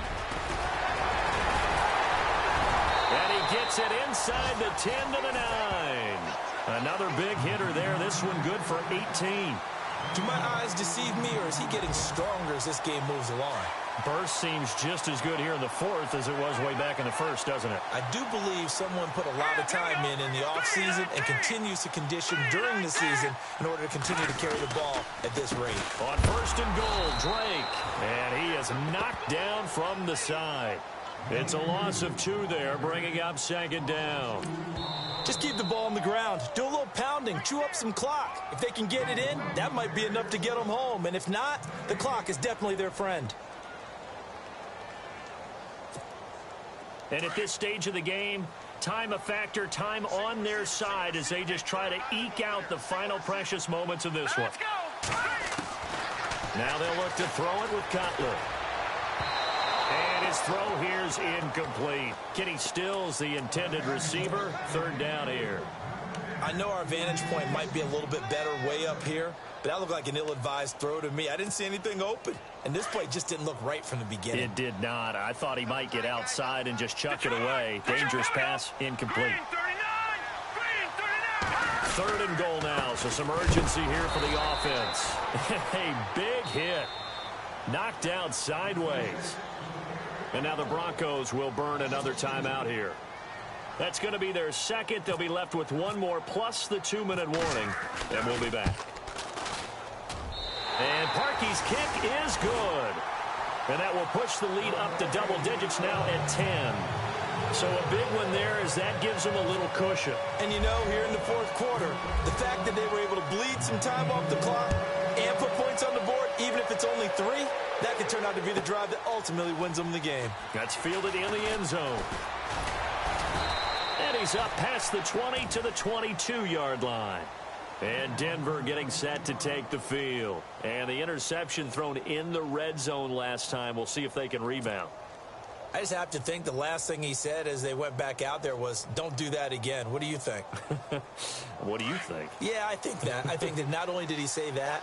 Speaker 2: And he gets it inside the 10 to the 9. Another big hitter there. This one good for 18.
Speaker 3: Do my eyes deceive me, or is he getting stronger as this game moves along?
Speaker 2: Burst seems just as good here in the fourth as it was way back in the first, doesn't it?
Speaker 3: I do believe someone put a lot of time in the offseason and continues to condition during the season in order to continue to carry the ball at this rate.
Speaker 2: On first and goal, Drake. And he is knocked down from the side. It's a loss of 2 there, bringing up second down.
Speaker 3: Just keep the ball on the ground. Do a little pounding. Chew up some clock. If they can get it in, that might be enough to get them home. And if not, the clock is definitely their friend.
Speaker 2: And at this stage of the game, time a factor, time on their side as they just try to eke out the final precious moments of this one.
Speaker 4: Let's go.
Speaker 2: Now they'll look to throw it with Cutler. And his throw here's incomplete. Kenny Stills, the intended receiver. Third down here.
Speaker 3: I know our vantage point might be a little bit better way up here, but that looked like an ill-advised throw to me. I didn't see anything open, and this play just didn't look right from the beginning.
Speaker 2: It did not. I thought he might get outside and just chuck it away. Dangerous pass, incomplete.
Speaker 4: Green 39.
Speaker 2: Third and goal now, so some urgency here for the offense. A big hit. Knocked out sideways. And now the Broncos will burn another timeout here. That's going to be their second. They'll be left with one more plus the 2-minute warning. And we'll be back. And Parkey's kick is good. And that will push the lead up to double digits now at 10. So a big one there as that gives them a little cushion.
Speaker 3: And you know, here in the fourth quarter, the fact that they were able to bleed some time off the clock and put points on the board, even if it's only 3, that could turn out to be the drive that ultimately wins them the game.
Speaker 2: That's fielded in the end zone. And he's up past the 20 to the 22-yard line. And Denver getting set to take the field. And the interception thrown in the red zone last time. We'll see if they can rebound.
Speaker 3: I just have to think the last thing he said as they went back out there was, don't do that again. What do you think?
Speaker 2: What do you think?
Speaker 3: Yeah, I think that. I think that not only did he say that,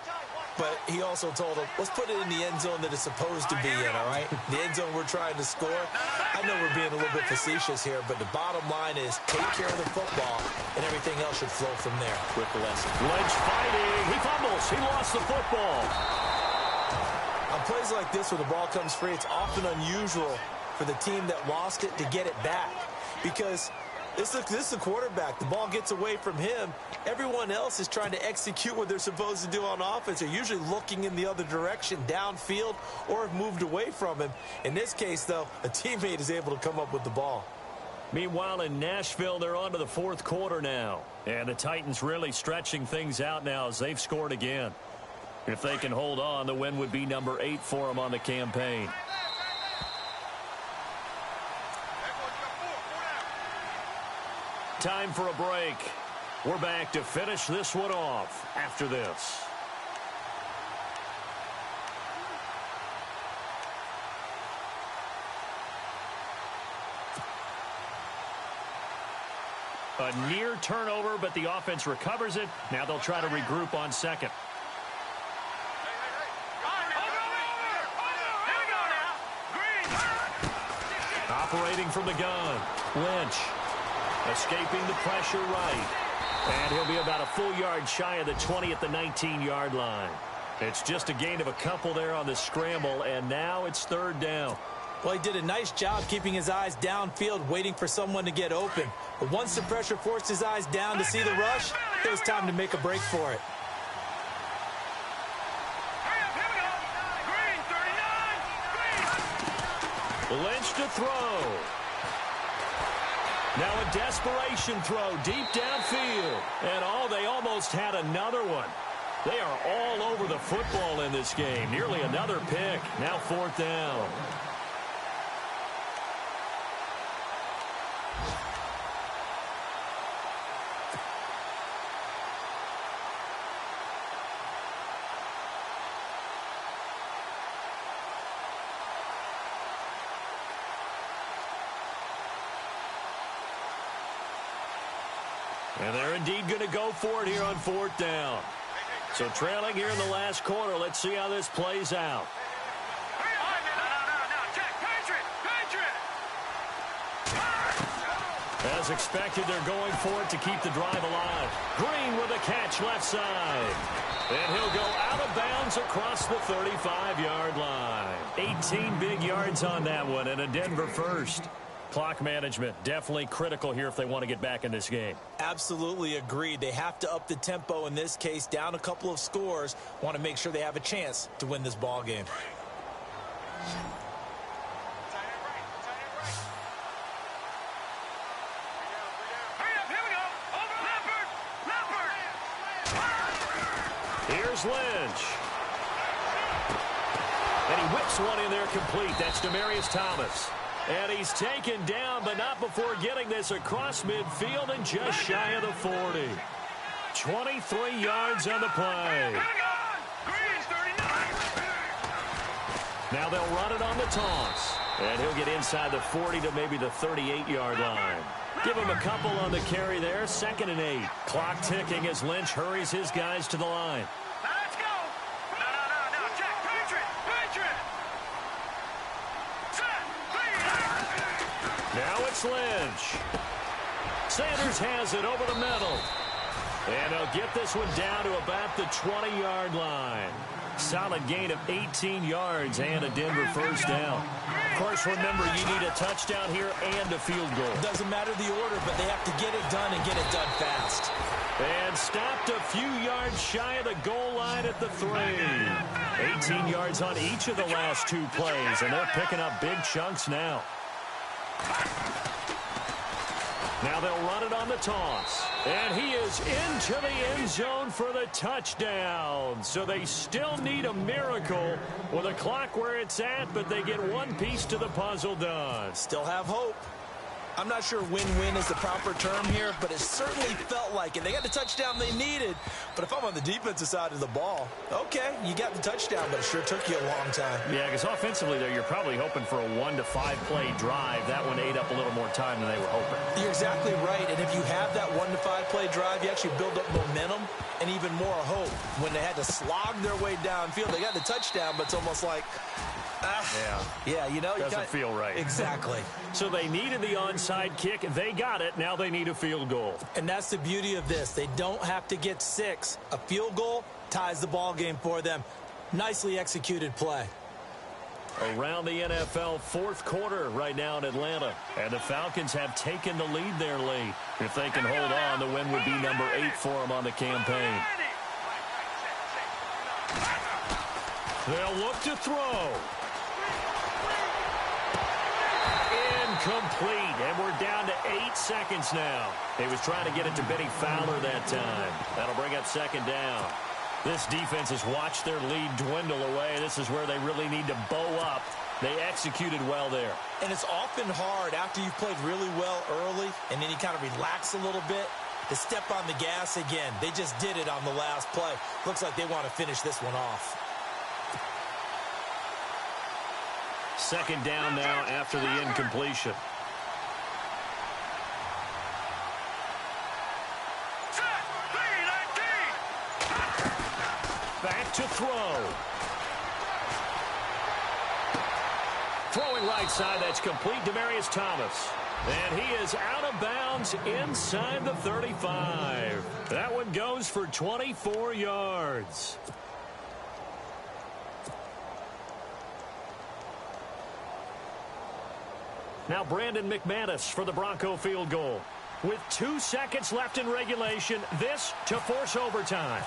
Speaker 3: but he also told him, let's put it in the end zone that it's supposed to be in, all right? The end zone we're trying to score. I know we're being a little bit facetious here, but the bottom line is take care of the football, and everything else should flow from there.
Speaker 2: Quick lesson. Lynch fighting. He fumbles. He lost the football.
Speaker 3: On plays like this where the ball comes free, it's often unusual for the team that lost it to get it back, because this is the quarterback. The ball gets away from him. Everyone else is trying to execute what they're supposed to do on offense. They're usually looking in the other direction, downfield, or have moved away from him. In this case, though, a teammate is able to come up with the ball.
Speaker 2: Meanwhile, in Nashville, they're on to the fourth quarter now. And the Titans really stretching things out now as they've scored again. If they can hold on, the win would be number 8 for them on the campaign. Time for a break. We're back to finish this one off after this. A near turnover, but the offense recovers it. Now they'll try to regroup on second. Operating from the gun. Lynch. Escaping the pressure right. And he'll be about a full yard shy of the 20 at the 19-yard line. It's just a gain of a couple there on the scramble, and now it's third down.
Speaker 3: Well, he did a nice job keeping his eyes downfield, waiting for someone to get open. But once the pressure forced his eyes down to see the rush, it was time to make a break for it.
Speaker 2: Lynch to throw. Now a desperation throw deep downfield. And they almost had another one. They are all over the football in this game. Nearly another pick. Now 4th down. And they're indeed going to go for it here on 4th down. So trailing here in the last quarter. Let's see how this plays out. As expected, they're going for it to keep the drive alive. Green with a catch left side. And he'll go out of bounds across the 35-yard line. 18 big yards on that one and a Denver first. Clock management, definitely critical here if they want to get back in this game.
Speaker 3: Absolutely agreed. They have to up the tempo in this case, down a couple of scores. Want to make sure they have a chance to win this ball game.
Speaker 2: Here's Lynch. And he whips one in there complete. That's Demaryius Thomas. And he's taken down, but not before getting this across midfield and just shy of the 40. 23 yards on the play. Now they'll run it on the toss. And he'll get inside the 40 to maybe the 38-yard line. Give him a couple on the carry there. 2nd and 8. Clock ticking as Lynch hurries his guys to the line.
Speaker 4: Let's go. No, Jack, Patriot.
Speaker 2: Now it's Lynch. Sanders has it over the middle. And they'll get this one down to about the 20-yard line. Solid gain of 18 yards and a Denver first down. Of course, remember, you need a touchdown here and a field goal.
Speaker 3: Doesn't matter the order, but they have to get it done and get it done fast.
Speaker 2: And stopped a few yards shy of the goal line at the 3. 18 yards on each of the last 2 plays, and they're picking up big chunks now. Now they'll run it on the toss. And he is into the end zone for the touchdown. So they still need a miracle with a clock where it's at, but they get one piece to the puzzle done.
Speaker 3: Still have hope. I'm not sure win-win is the proper term here, but it certainly felt like it. They got the touchdown they needed, but if I'm on the defensive side of the ball, okay, you got the touchdown, but it sure took you a long time.
Speaker 2: Yeah, because offensively there, you're probably hoping for a 1 to 5 play drive. That one ate up a little more time than they were hoping.
Speaker 3: You're exactly right, and if you have that 1 to 5 play drive, you actually build up momentum and even more hope. When they had to slog their way downfield, they got the touchdown, but it's almost like, yeah, you know,
Speaker 2: doesn't feel right.
Speaker 3: Exactly.
Speaker 2: So they needed the onside kick. They got it. Now they need a field goal.
Speaker 3: And that's the beauty of this. They don't have to get 6. A field goal ties the ball game for them. Nicely executed play.
Speaker 2: Around the NFL, 4th quarter right now in Atlanta. And the Falcons have taken the lead there late. If they can hold on, the win would be number 8 for them on the campaign. They'll look to throw. Incomplete, and we're down to 8 seconds now. He was trying to get it to Benny Fowler that time. That'll bring up 2nd down. This defense has watched their lead dwindle away. This is where they really need to bow up. They executed well there.
Speaker 3: And it's often hard after you've played really well early, and then you kind of relax a little bit, to step on the gas again. They just did it on the last play. Looks like they want to finish this one off.
Speaker 2: 2nd down now after the incompletion. Back to throw. Throwing right side, that's complete. Demaryius Thomas. And he is out of bounds inside the 35. That one goes for 24 yards. Now Brandon McManus for the Bronco field goal. With 2 seconds left in regulation, this to force overtime.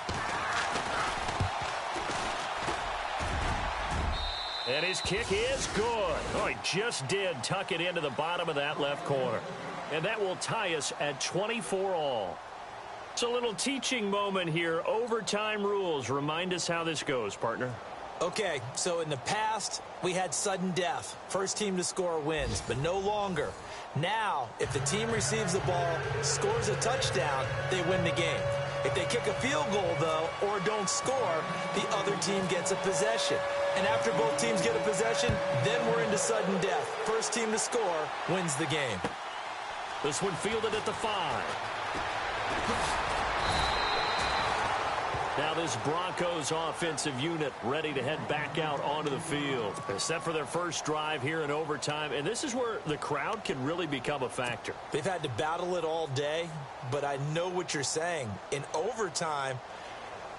Speaker 2: And his kick is good. Oh, he just did tuck it into the bottom of that left corner. And that will tie us at 24 all. It's a little teaching moment here. Overtime rules. Remind us how this goes, partner.
Speaker 3: Okay, so in the past, we had sudden death. First team to score wins, but no longer. Now, if the team receives the ball, scores a touchdown, they win the game. If they kick a field goal, though, or don't score, the other team gets a possession. And after both teams get a possession, then we're into sudden death. First team to score wins the game.
Speaker 2: This one fielded at the 5. Now this Broncos offensive unit ready to head back out onto the field. They're set for their first drive here in overtime, and this is where the crowd can really become a factor.
Speaker 3: They've had to battle it all day, but I know what you're saying. In overtime,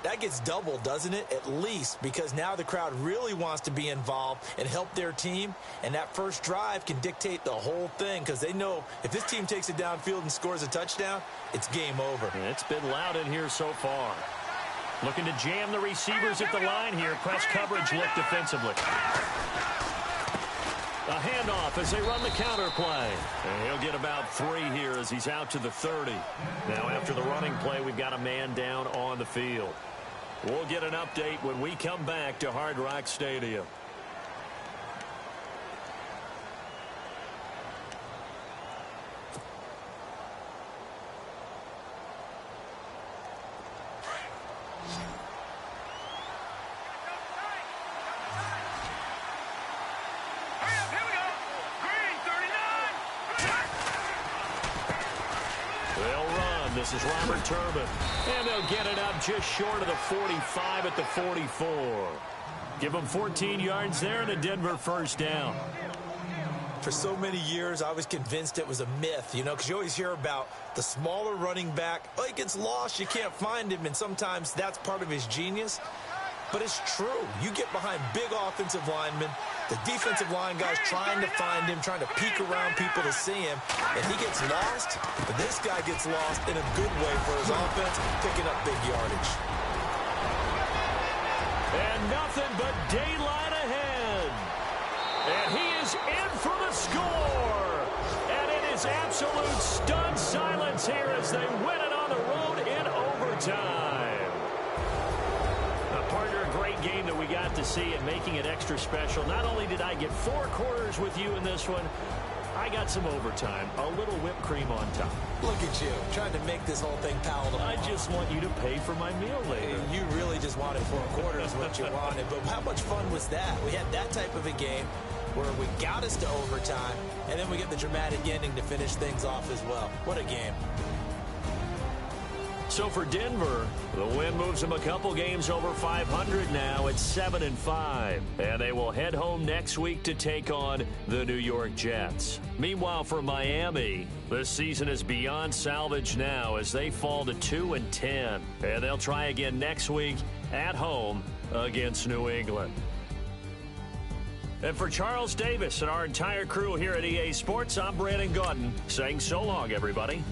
Speaker 3: that gets doubled, doesn't it? At least, because now the crowd really wants to be involved and help their team, and that first drive can dictate the whole thing because they know if this team takes it downfield and scores a touchdown, it's game over.
Speaker 2: And it's been loud in here so far. Looking to jam the receivers at the line here. Press coverage look defensively. A handoff as they run the counter play. And he'll get about 3 here as he's out to the 30. Now after the running play, we've got a man down on the field. We'll get an update when we come back to Hard Rock Stadium. This is Robert Turbin. And they'll get it up just short of the 45 at the 44. Give them 14 yards there and a Denver first down.
Speaker 3: For so many years, I was convinced it was a myth, you know, because you always hear about the smaller running back. Oh, he gets lost, you can't find him, and sometimes that's part of his genius. But it's true. You get behind big offensive linemen, the defensive line guys trying to find him, trying to peek around people to see him, and he gets lost. But this guy gets lost in a good way for his offense, picking up big yardage.
Speaker 2: And nothing but daylight ahead. And he is in for the score. And it is absolute stunned silence here as they win it on the road in overtime. Partner, a great game that we got to see and making it extra special. Not only did I get 4 quarters with you in this one, I got some overtime, a little whipped cream on top.
Speaker 3: Look at you, trying to make this whole thing palatable.
Speaker 2: I just want you to pay for my meal later.
Speaker 3: You really just wanted 4 quarters what you wanted, but how much fun was that? We had that type of a game where we got us to overtime, and then we get the dramatic ending to finish things off as well. What a game.
Speaker 2: So for Denver, the win moves them a couple games over 500 now at 7-5. And they will head home next week to take on the New York Jets. Meanwhile, for Miami, this season is beyond salvage now as they fall to 2-10. And they'll try again next week at home against New England. And for Charles Davis and our entire crew here at EA Sports, I'm Brandon Gaudin saying so long, everybody.